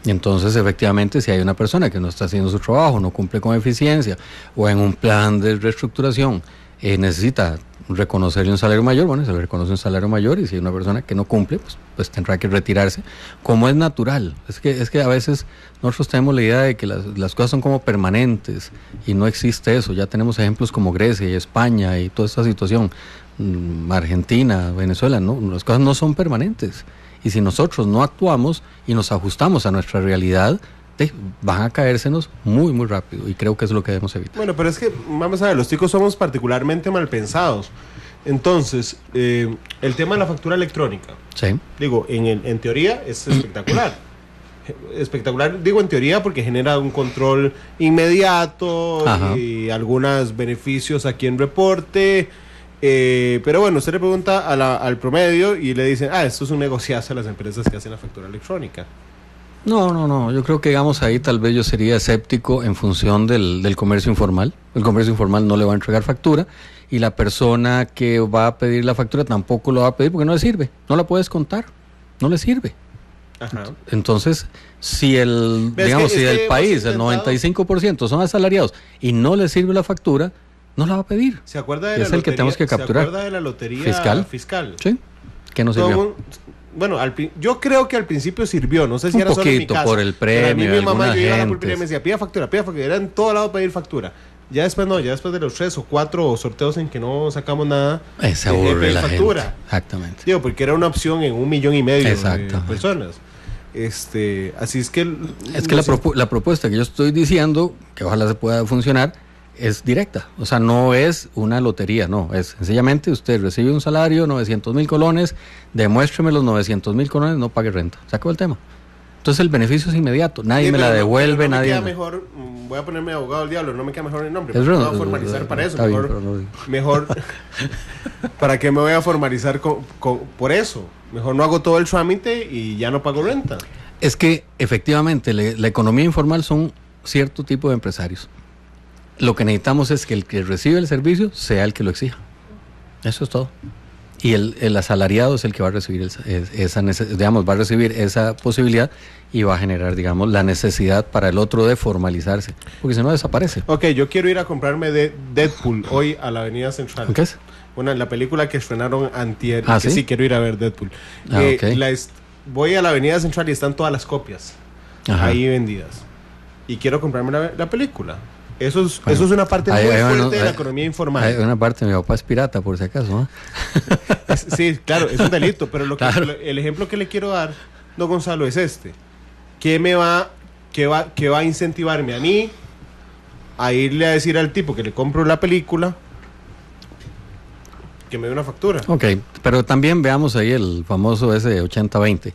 Y entonces, efectivamente, si hay una persona que no está haciendo su trabajo, no cumple con eficiencia, o en un plan de reestructuración necesita reconocerle un salario mayor, bueno, se le reconoce un salario mayor, y si hay una persona que no cumple, pues tendrá que retirarse, como es natural. Es que a veces nosotros tenemos la idea de que las cosas son como permanentes, y no existe eso. Ya tenemos ejemplos como Grecia y España y toda esta situación, Argentina, Venezuela, no, las cosas no son permanentes. Y si nosotros no actuamos y nos ajustamos a nuestra realidad, van a caérsenos muy, muy rápido. Y creo que es lo que debemos evitar. Bueno, pero es que, vamos a ver, los ticos somos particularmente mal pensados. Entonces, el tema de la factura electrónica, Sí. digo, en teoría es espectacular. Espectacular, digo en teoría, porque genera un control inmediato. Ajá. Y algunos beneficios aquí en reporte. Pero bueno, usted le pregunta al promedio y le dicen, esto es un negociazo a las empresas que hacen la factura electrónica. No. Yo creo que, digamos, ahí tal vez yo sería escéptico en función del comercio informal. El comercio informal no le va a entregar factura, y la persona que va a pedir la factura tampoco lo va a pedir porque no le sirve. No la puedes contar. No le sirve. Ajá. Entonces, si el que país, el hemos intentado- 95% son asalariados y no le sirve la factura, no la va a pedir. ¿Se acuerda de Es la el que lotería? tenemos que capturar. ¿Se acuerda de la lotería Fiscal. ¿Sí? ¿Qué no Todo sirvió? un- bueno, yo creo que al principio sirvió, no sé si Un era solo en mi poquito casa. por el pero a mí premio, mi mamá, algunas yo iba a la gentes. pulpería y me decía, pida factura, era en todo lado pedir factura. Ya después no, ya después de los 3 o 4 sorteos en que no sacamos nada, Se dejé de aburre pedir la factura. gente. Exactamente. Digo, porque era una opción en 1,5 millones de Exactamente. personas. Así es que... Es que la propuesta que yo estoy diciendo, que ojalá se pueda funcionar, es directa. O sea, no es una lotería, no. Es sencillamente usted recibe un salario, 900,000 colones, demuéstreme los 900,000 colones, no pague renta. Se acabó el tema. Entonces el beneficio es inmediato. Nadie Sí, me pero la devuelve, pero no nadie... me queda mejor, voy a ponerme abogado del diablo, no me queda mejor el nombre. Es ¿Para qué me verdad, voy a formalizar para eso? está bien, Mejor, pero no- mejor ¿para qué me voy a formalizar por eso? Mejor no hago todo el trámite y ya no pago renta. Es que efectivamente la economía informal son cierto tipo de empresarios. Lo que necesitamos es que el que recibe el servicio sea el que lo exija. Eso es todo. Y el asalariado es el que va a recibir va a recibir esa posibilidad y va a generar, digamos, la necesidad para el otro de formalizarse, porque si no desaparece. Ok, yo quiero ir a comprarme de Deadpool hoy a la Avenida Central. ¿Qué es? La película que estrenaron antier, ¿Ah, que sí? sí quiero ir a ver Deadpool. Ok. Voy a la Avenida Central y están todas las copias Ajá. ahí vendidas. Y quiero comprarme la película. Eso es Bueno, una parte muy fuerte de la hay- economía informal. Hay una parte, mi papá es pirata, por si acaso, ¿no? Sí, claro, es un delito, pero Claro. el ejemplo que le quiero dar, don Gonzalo, es este. ¿Qué va a incentivarme a mí a irle a decir al tipo que le compro la película que me dé una factura? Ok, pero también veamos ahí el famoso ese 80-20.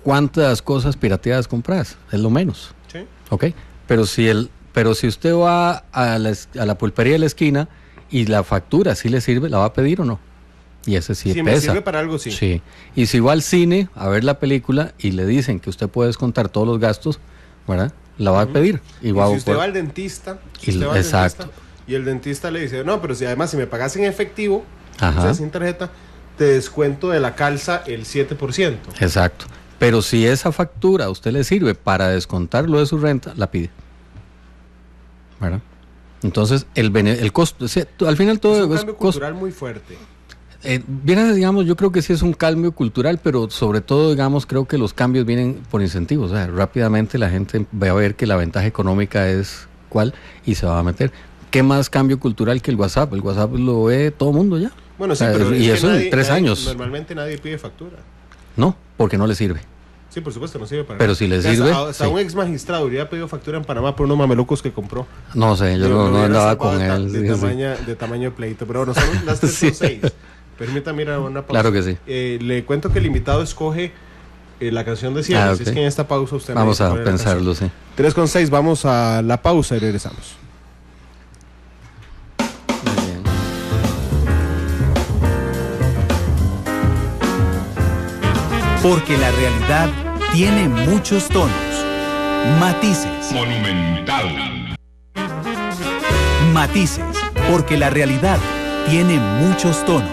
¿Cuántas cosas pirateadas compras? Es lo menos. ¿Sí? Ok, pero si usted va a la pulpería de la esquina y la factura sí le sirve, ¿la va a pedir o no? Y ese sí Si me pesa. sirve para algo, sí. Sí. Y si va al cine a ver la película y le dicen que usted puede descontar todos los gastos, ¿verdad? La va a pedir. Y va si a usted va al dentista, Exacto. y el dentista le dice, no, pero si además si me pagas en efectivo, Ajá. o sea, sin tarjeta, te descuento de la calza el 7%. Exacto. Pero si esa factura a usted le sirve para descontar lo de su renta, la pide. ¿Verdad? Entonces, el costo, al final todo Es un es cambio costo. cultural muy fuerte. Viene, digamos, yo creo que sí es un cambio cultural, pero sobre todo, digamos, creo que los cambios vienen por incentivos. O sea, rápidamente la gente va a ver que la ventaja económica es cuál y se va a meter. ¿Qué más cambio cultural que el WhatsApp? El WhatsApp lo ve todo el mundo ya. Bueno, sí, O sea, pero y es que eso en 3 años. Normalmente nadie pide factura. No, porque no le sirve. Sí, por supuesto, no sirve para Pero nada. si le O sea, sirve, hasta sí. un ex magistrado hubiera pedido factura en Panamá por unos mamelucos que compró. No sé, yo no hubiera andaba salvado con él. De tamaño de pleito. Pero bueno, son las 3:06. Permítame ir a una pausa. Claro que sí. Le cuento que el invitado escoge la canción de cierre. Así ok. es que en esta pausa usted me Vamos dice a cuál es la pensarlo, sí. canción. 3:06, vamos a la pausa y regresamos. Muy bien. Porque la realidad tiene muchos tonos, matices. Monumental. Matices, porque la realidad tiene muchos tonos.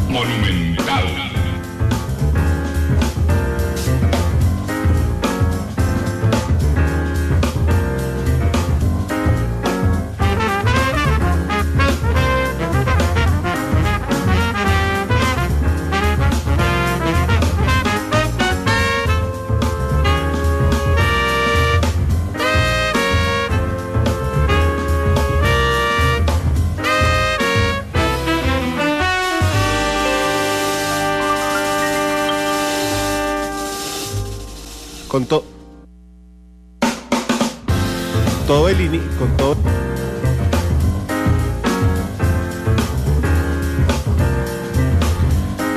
Monumental. Con todo con todo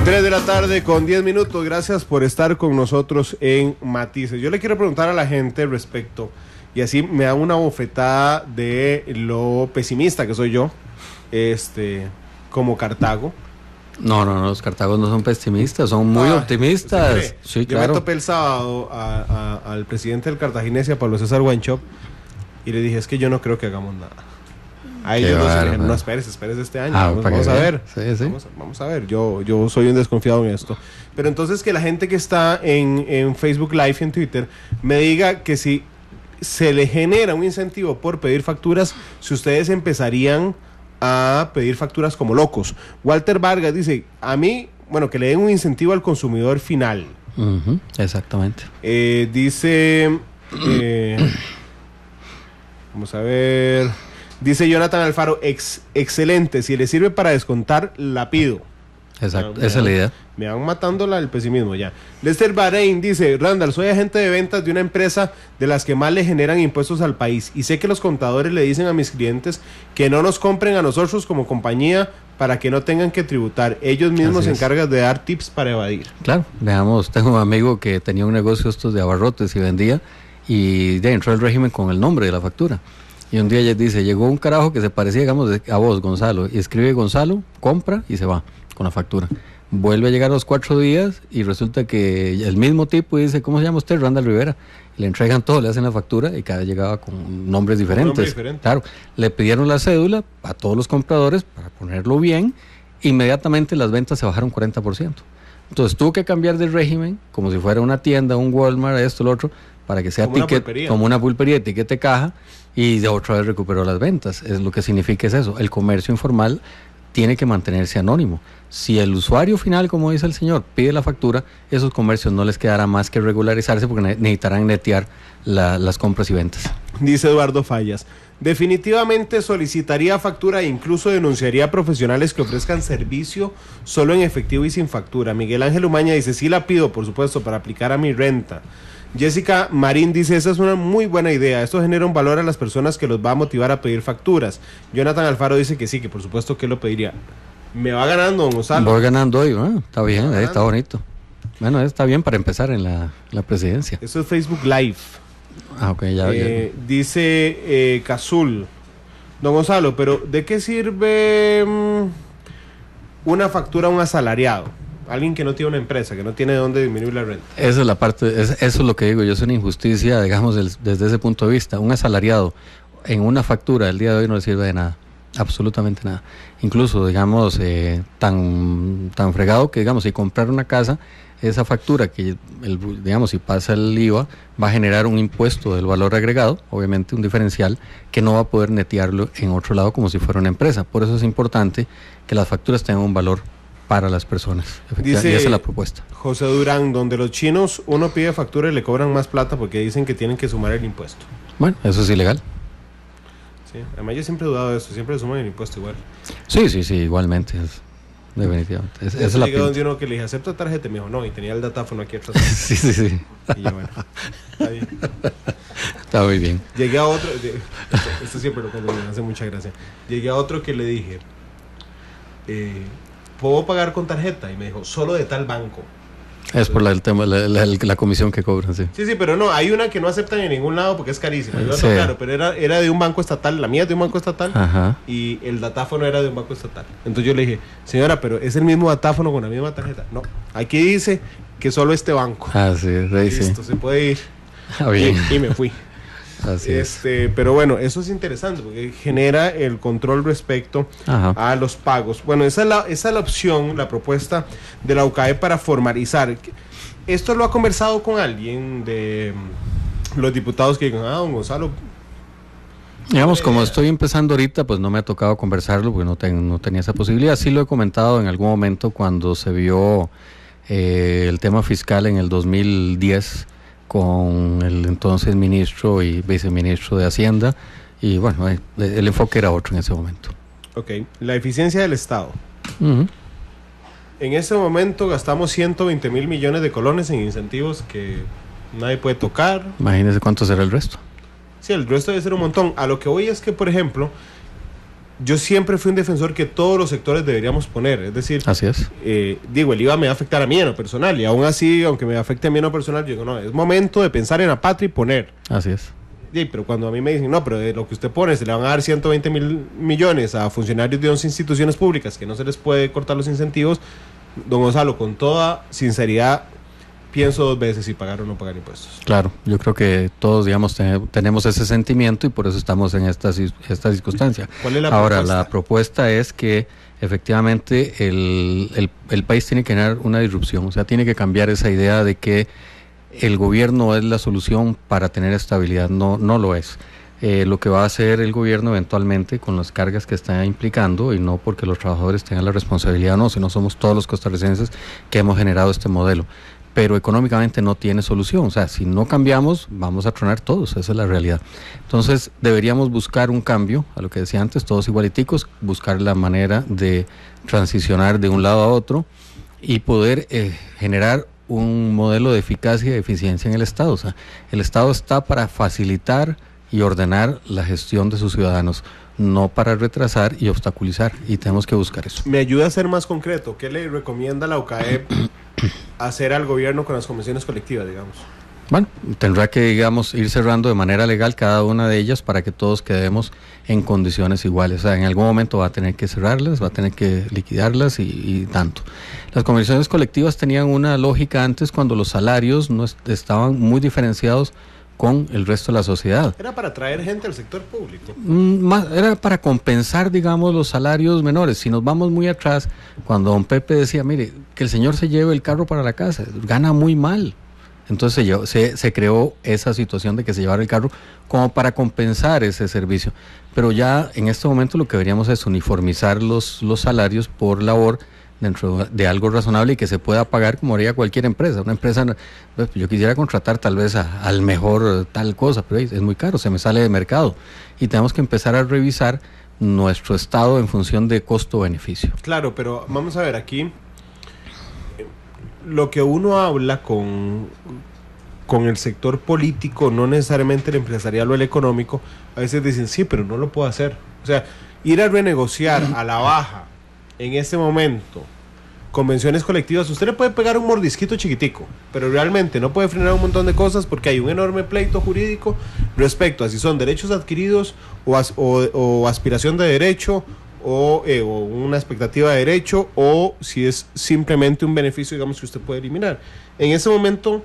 3 de la tarde con 10 minutos. Gracias por estar con nosotros en Matices. Yo le quiero preguntar a la gente respecto, y así me da una bofetada de lo pesimista que soy yo, como Cartago. No, los Cartagos no son pesimistas, son muy optimistas. Sí, yo claro. me topé el sábado al presidente del Cartaginense, a Pablo César Guanchop, y le dije, es que yo no creo que hagamos nada. A ellos no se dijeron, no, espérese este año, vamos a ver. Sí. Vamos a ver, yo soy un desconfiado en esto. Pero entonces que la gente que está en Facebook Live y en Twitter me diga que si se le genera un incentivo por pedir facturas, si ustedes empezarían a pedir facturas como locos. Walter Vargas dice, a mí, bueno, que le den un incentivo al consumidor final. Exactamente. Dice, vamos a ver, dice Jonathan Alfaro, excelente, si le sirve para descontar, la pido. Exacto, esa es la idea. Me van matando el pesimismo ya. Lester Bahrein dice, Randall, soy agente de ventas de una empresa de las que más le generan impuestos al país y sé que los contadores le dicen a mis clientes que no nos compren a nosotros como compañía para que no tengan que tributar. Ellos mismos se encargan de dar tips para evadir. Claro, veamos, tengo un amigo que tenía un negocio estos de abarrotes y vendía y entró el régimen con el nombre de la factura. Y un día ella dice, llegó un carajo que se parecía, digamos, a vos, Gonzalo, y escribe Gonzalo, compra y se va con la factura. Vuelve a llegar a los 4 días y resulta que el mismo tipo dice, ¿cómo se llama usted? Randall Rivera. Le entregan todo, le hacen la factura y cada vez llegaba con nombres diferentes. Claro, le pidieron la cédula a todos los compradores para ponerlo bien. Inmediatamente las ventas se bajaron 40%. Entonces tuvo que cambiar de régimen, como si fuera una tienda, un Walmart, esto, lo otro, para que sea ticket, como una pulpería, etiquete caja, y de otra vez recuperó las ventas. Es lo que significa es eso. El comercio informal tiene que mantenerse anónimo. Si el usuario final, como dice el señor, pide la factura, esos comercios no les quedará más que regularizarse porque necesitarán netear las compras y ventas. Dice Eduardo Fallas, definitivamente solicitaría factura e incluso denunciaría a profesionales que ofrezcan servicio solo en efectivo y sin factura. Miguel Ángel Umaña dice, sí la pido, por supuesto, para aplicar a mi renta. Jessica Marín dice, esa es una muy buena idea, esto genera un valor a las personas que los va a motivar a pedir facturas. Jonathan Alfaro dice que sí, que por supuesto que lo pediría. Me va ganando, Gonzalo. Voy ganando hoy, está bien, está bonito. Bueno, está bien para empezar en la presidencia. Eso es Facebook Live. Ok, ya. Dice Cazul, don Gonzalo, pero ¿de qué sirve una factura a un asalariado? Alguien que no tiene una empresa, que no tiene de dónde disminuir la renta. Esa es la parte, eso es lo que digo yo, es una injusticia, digamos, desde ese punto de vista. Un asalariado en una factura el día de hoy no le sirve de nada, absolutamente nada. Incluso, digamos, tan fregado que, digamos, si comprar una casa, esa factura que, digamos, si pasa el IVA, va a generar un impuesto del valor agregado, obviamente un diferencial, que no va a poder netearlo en otro lado como si fuera una empresa. Por eso es importante que las facturas tengan un valor para las personas. Dice, y esa es la propuesta. José Durán, donde los chinos uno pide factura y le cobran más plata porque dicen que tienen que sumar el impuesto. Bueno, eso es ilegal. Sí, además yo siempre he dudado de eso, siempre le suman el impuesto igual. Sí, definitivamente, definitivamente. Esa es la llegué donde uno que le dije, ¿acepta tarjeta? Me dijo, no, y tenía el datáfono aquí atrás. sí. Y yo, bueno, está bien. Está muy bien. Llegué a otro, esto siempre lo cuento, me hace mucha gracia. Llegué a otro que le dije, ¿puedo pagar con tarjeta? Y me dijo, solo de tal banco. Es por el tema, la comisión que cobran, sí. Sí, pero no, hay una que no aceptan en ningún lado porque es carísima. Yo Sí. claro, pero era de un banco estatal, la mía es de un banco estatal. Ajá. Y el datáfono era de un banco estatal. Entonces yo le dije, señora, pero es el mismo datáfono con la misma tarjeta. No, aquí dice que solo este banco. Ah, sí, ahí sí. Listo, se puede ir. Ah, bien. Y me fui. Así es. Pero bueno, eso es interesante porque genera el control respecto Ajá. a los pagos. Bueno, esa es la opción, la propuesta de la UCAE para formalizar. ¿Esto lo ha conversado con alguien de los diputados que digan, don Gonzalo? Digamos, como estoy empezando ahorita, pues no me ha tocado conversarlo porque no tenía esa posibilidad. Sí lo he comentado en algún momento cuando se vio el tema fiscal en el 2010 con el entonces ministro y viceministro de Hacienda, y bueno, el enfoque era otro en ese momento. Ok, la eficiencia del Estado. Uh-huh. En ese momento gastamos 120 mil millones de colones en incentivos que nadie puede tocar. Imagínese cuánto será el resto. Sí, el resto debe ser un montón. A lo que voy es que, por ejemplo, yo siempre fui un defensor que todos los sectores deberíamos poner. Es decir, así es. Digo, el IVA me va a afectar a mí en lo personal. Y aún así, aunque me afecte a mí en lo personal, yo digo, no, es momento de pensar en la patria y poner. Así es. Sí, pero cuando a mí me dicen, no, pero de lo que usted pone, se le van a dar 120 mil millones a funcionarios de 11 instituciones públicas que no se les puede cortar los incentivos, don Gonzalo, con toda sinceridad, pienso dos veces si pagar o no pagar impuestos. Claro, yo creo que todos, digamos, tenemos ese sentimiento y por eso estamos en esta circunstancia. ¿Cuál es la Ahora, propuesta? la propuesta es que efectivamente el país tiene que generar una disrupción, o sea, tiene que cambiar esa idea de que el gobierno es la solución para tener estabilidad. No lo es. Lo que va a hacer el gobierno eventualmente con las cargas que está implicando, y no porque los trabajadores tengan la responsabilidad o no, sino somos todos los costarricenses que hemos generado este modelo. Pero económicamente no tiene solución. O sea, si no cambiamos, vamos a tronar todos. Esa es la realidad. Entonces, deberíamos buscar un cambio, a lo que decía antes, todos igualiticos, buscar la manera de transicionar de un lado a otro y poder generar un modelo de eficacia y eficiencia en el Estado. O sea, el Estado está para facilitar y ordenar la gestión de sus ciudadanos, no para retrasar y obstaculizar, y tenemos que buscar eso. ¿Me ayuda a ser más concreto? ¿Qué le recomienda la UCAE hacer al gobierno con las convenciones colectivas, digamos? Bueno, tendrá que, digamos, ir cerrando de manera legal cada una de ellas para que todos quedemos en condiciones iguales. O sea, en algún momento va a tener que cerrarlas, va a tener que liquidarlas y tanto. Las convenciones colectivas tenían una lógica antes cuando los salarios no estaban muy diferenciados con el resto de la sociedad. Era para atraer gente al sector público. Era para compensar, digamos, los salarios menores. Si nos vamos muy atrás, cuando don Pepe decía, mire, que el señor se lleve el carro para la casa, gana muy mal. Entonces se creó esa situación de que se llevara el carro como para compensar ese servicio. Pero ya en este momento lo que deberíamos es uniformizar los salarios por labor dentro de algo razonable y que se pueda pagar como haría cualquier empresa. Una empresa, pues, yo quisiera contratar tal vez al mejor tal cosa, pero es muy caro, se me sale de mercado. Y tenemos que empezar a revisar nuestro estado en función de costo-beneficio. Claro, pero vamos a ver aquí. Lo que uno habla con el sector político, no necesariamente el empresarial o el económico, a veces dicen, sí, pero no lo puedo hacer. O sea, ir a renegociar a la baja en este momento convenciones colectivas, usted le puede pegar un mordisquito chiquitico, pero realmente no puede frenar un montón de cosas porque hay un enorme pleito jurídico respecto a si son derechos adquiridos o aspiración de derecho o una expectativa de derecho, o si es simplemente un beneficio, digamos, que usted puede eliminar. En ese momento,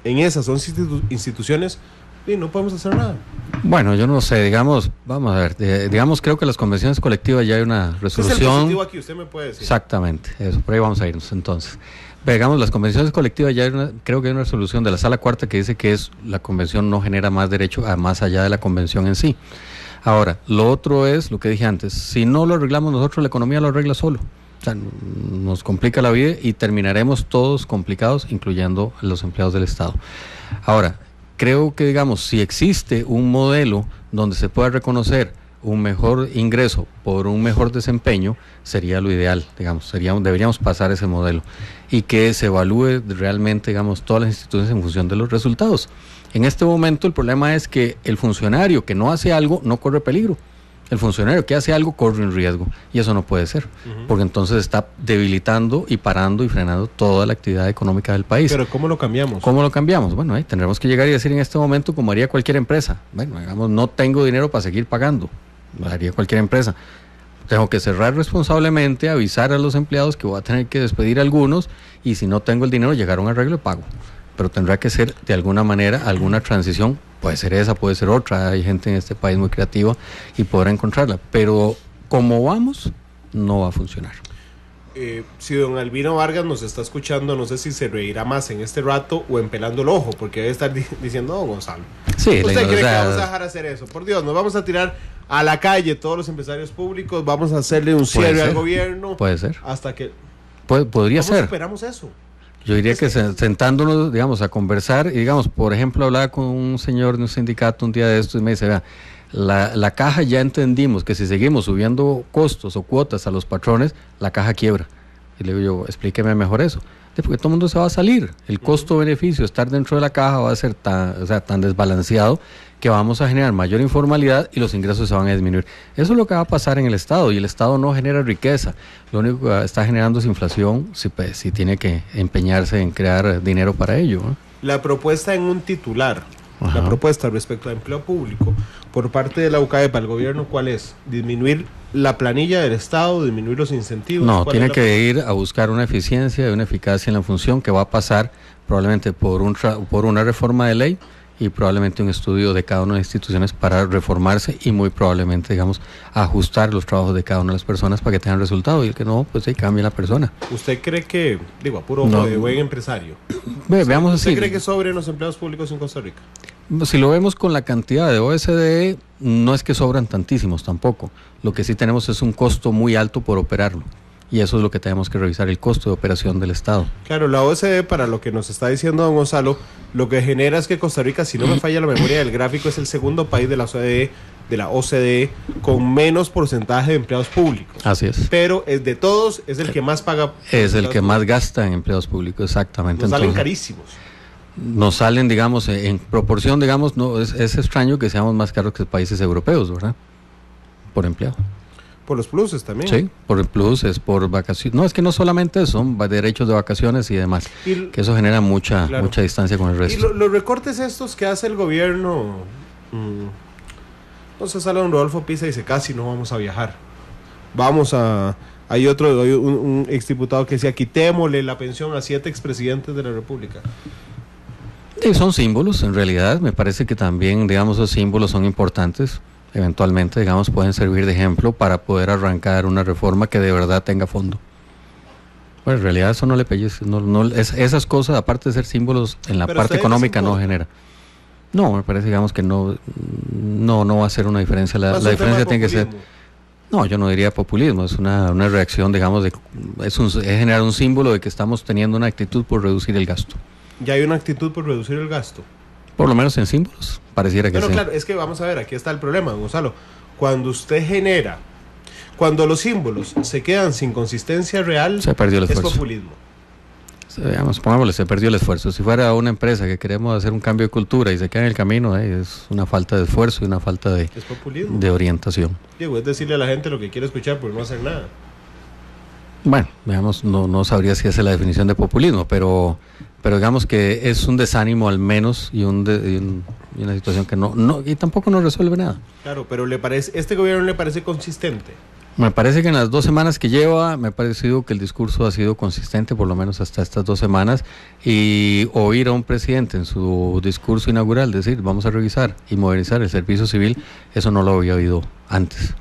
en esas 11 instituciones, no podemos hacer nada. Bueno, yo no sé, digamos, vamos a ver, digamos, creo que las convenciones colectivas ya hay una resolución. ¿Qué es el positivo aquí? Usted me puede decir. Exactamente, eso, por ahí vamos a irnos entonces. Pero digamos, las convenciones colectivas ya creo que hay una resolución de la Sala Cuarta que dice que la convención no genera más derecho más allá de la convención en sí. Ahora, lo otro es lo que dije antes, si no lo arreglamos nosotros, la economía lo arregla solo. O sea, nos complica la vida y terminaremos todos complicados, incluyendo los empleados del Estado. Ahora, creo que, digamos, si existe un modelo donde se pueda reconocer un mejor ingreso por un mejor desempeño, sería lo ideal, digamos, deberíamos pasar ese modelo y que se evalúe realmente, digamos, todas las instituciones en función de los resultados. En este momento el problema es que el funcionario que no hace algo no corre peligro. El funcionario que hace algo corre un riesgo y eso no puede ser, porque entonces está debilitando y parando y frenando toda la actividad económica del país. Pero ¿cómo lo cambiamos? ¿Cómo lo cambiamos? Bueno, ahí tendremos que llegar y decir en este momento, como haría cualquier empresa, bueno, digamos, no tengo dinero para seguir pagando, lo haría cualquier empresa. Tengo que cerrar responsablemente, avisar a los empleados que voy a tener que despedir a algunos y si no tengo el dinero, llegar a un arreglo de pago. Pero tendrá que ser de alguna manera alguna transición, puede ser esa, puede ser otra, hay gente en este país muy creativa y podrá encontrarla, pero como vamos, no va a funcionar. Si don Albino Vargas nos está escuchando, no sé si se reirá más en este rato o en pelando el ojo, porque debe estar diciendo, no, Gonzalo, sí, ¿usted cree que vamos a dejar hacer eso? Por Dios, nos vamos a tirar a la calle todos los empresarios públicos, vamos a hacerle un cierre al gobierno. Puede ser. Hasta que... Podría ser. ¿Cómo superamos eso? Yo diría que sentándonos, digamos, a conversar, y digamos, por ejemplo, hablaba con un señor de un sindicato un día de estos y me dice, vea, la caja ya entendimos que si seguimos subiendo costos o cuotas a los patrones, la caja quiebra. Y le digo yo, explíqueme mejor eso. Porque todo el mundo se va a salir. El costo-beneficio, estar dentro de la caja va a ser tan desbalanceado que vamos a generar mayor informalidad y los ingresos se van a disminuir. Eso es lo que va a pasar en el Estado, y el Estado no genera riqueza. Lo único que está generando es inflación si tiene que empeñarse en crear dinero para ello, ¿no? La propuesta en un titular, Ajá. la propuesta respecto al empleo público por parte de la UCAEP al gobierno, ¿cuál es? ¿Disminuir la planilla del Estado, disminuir los incentivos? No, tiene que ir a buscar una eficiencia y una eficacia en la función que va a pasar probablemente por una reforma de ley y probablemente un estudio de cada una de las instituciones para reformarse y muy probablemente, digamos, ajustar los trabajos de cada una de las personas para que tengan resultado, y el que no, pues ahí cambie la persona. ¿Usted cree que, digo, a puro ojo de buen empresario, veamos ¿usted así, cree que sobren los empleados públicos en Costa Rica? si lo vemos con la cantidad de OSDE, no es que sobran tantísimos tampoco. Lo que sí tenemos es un costo muy alto por operarlo. Y eso es lo que tenemos que revisar, el costo de operación del Estado. Claro, la OCDE, para lo que nos está diciendo don Gonzalo, lo que genera es que Costa Rica, si no me falla la memoria del gráfico, es el segundo país de la OCDE con menos porcentaje de empleados públicos. Así es. Pero de todos es el que más paga. Es el que más gasta en empleados públicos, exactamente. Nos salen Entonces, carísimos. nos salen, digamos, en proporción, digamos, no es extraño que seamos más caros que países europeos, ¿verdad? Por empleado. Por los pluses también. Sí, por el plus, es por vacaciones. No, es que no solamente son derechos de vacaciones y demás, que eso genera mucha distancia con el resto. Y los recortes estos que hace el gobierno, entonces sale don Rodolfo Pisa y dice, casi no vamos a viajar. Hay un exdiputado que decía, quitémosle la pensión a 7 expresidentes de la República. Sí, son símbolos, en realidad, me parece que también, digamos, esos símbolos son importantes. Eventualmente, digamos, pueden servir de ejemplo para poder arrancar una reforma que de verdad tenga fondo. Bueno, en realidad eso no le pellizca, esas cosas, aparte de ser símbolos en la parte económica, no genera. No, me parece, digamos, que no va a ser una diferencia. La diferencia tiene que ser... No, yo no diría populismo, es una reacción, digamos, es generar un símbolo de que estamos teniendo una actitud por reducir el gasto. Ya hay una actitud por reducir el gasto. Por lo menos en símbolos, pareciera que sí. Claro, es que vamos a ver, aquí está el problema, Gonzalo. Cuando cuando los símbolos se quedan sin consistencia real, se perdió el esfuerzo. Es populismo. Digamos, pongámosle, se perdió el esfuerzo. Si fuera una empresa que queremos hacer un cambio de cultura y se queda en el camino, es una falta de esfuerzo y una falta de orientación. Diego, es decirle a la gente lo que quiere escuchar por no hacer nada. Bueno, digamos, no sabría si esa es la definición de populismo, pero digamos que es un desánimo al menos y una situación que y tampoco nos resuelve nada. Claro, pero ¿este gobierno le parece consistente? Me parece que en las 2 semanas que lleva, me ha parecido que el discurso ha sido consistente, por lo menos hasta estas 2 semanas, y oír a un presidente en su discurso inaugural decir, vamos a revisar y modernizar el servicio civil, eso no lo había oído antes.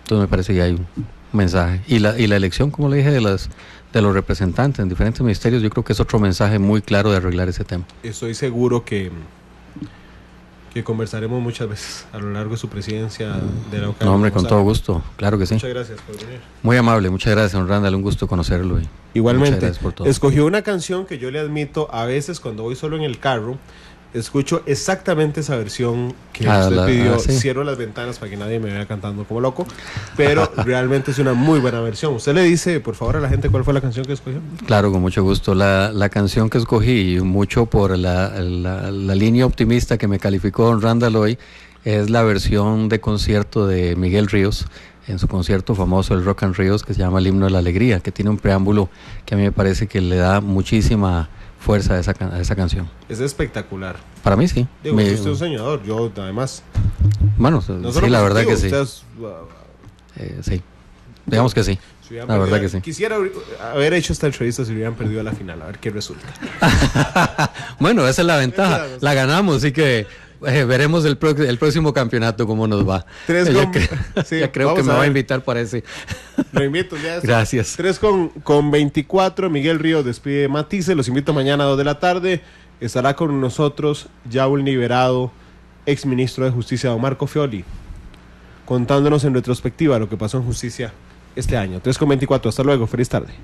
Entonces me parece que hay un mensaje. Y la elección, como le dije, de los representantes en diferentes ministerios, yo creo que es otro mensaje muy claro de arreglar ese tema. Estoy seguro que conversaremos muchas veces a lo largo de su presidencia de la UCAEP. No, hombre, con todo gusto, claro que sí. Muchas gracias por venir. Muy amable, muchas gracias, don Randall, un gusto conocerlo. Igualmente, escogió una canción que yo le admito, a veces cuando voy solo en el carro, escucho exactamente esa versión que usted pidió. ¿sí? Cierro las ventanas para que nadie me vea cantando como loco, pero realmente es una muy buena versión. ¿Usted le dice, por favor, a la gente cuál fue la canción que escogió? Claro, con mucho gusto. La canción que escogí, mucho por la línea optimista que me calificó don Randall hoy, es la versión de concierto de Miguel Ríos en su concierto famoso, el Rock and Ríos, que se llama El Himno de la Alegría, que tiene un preámbulo que a mí me parece que le da muchísima fuerza a esa canción. Es espectacular. Para mí sí. Digo, usted es un soñador, yo además. Bueno, No sí, la verdad que sí. Es, sí, digamos que sí. La verdad que sí. Quisiera haber hecho esta entrevista si hubieran perdido la final, a ver qué resulta. Bueno, esa es la ventaja. La ganamos, así que veremos el próximo campeonato cómo nos va. Ya creo que me va a invitar para ese. Lo invito ya. Gracias. 3:24, Miguel Ríos despide Matices. Los invito mañana a 2 de la tarde. Estará con nosotros ya un liberado exministro de Justicia, don Marco Fioli, contándonos en retrospectiva lo que pasó en justicia este año. 3:24, hasta luego, feliz tarde.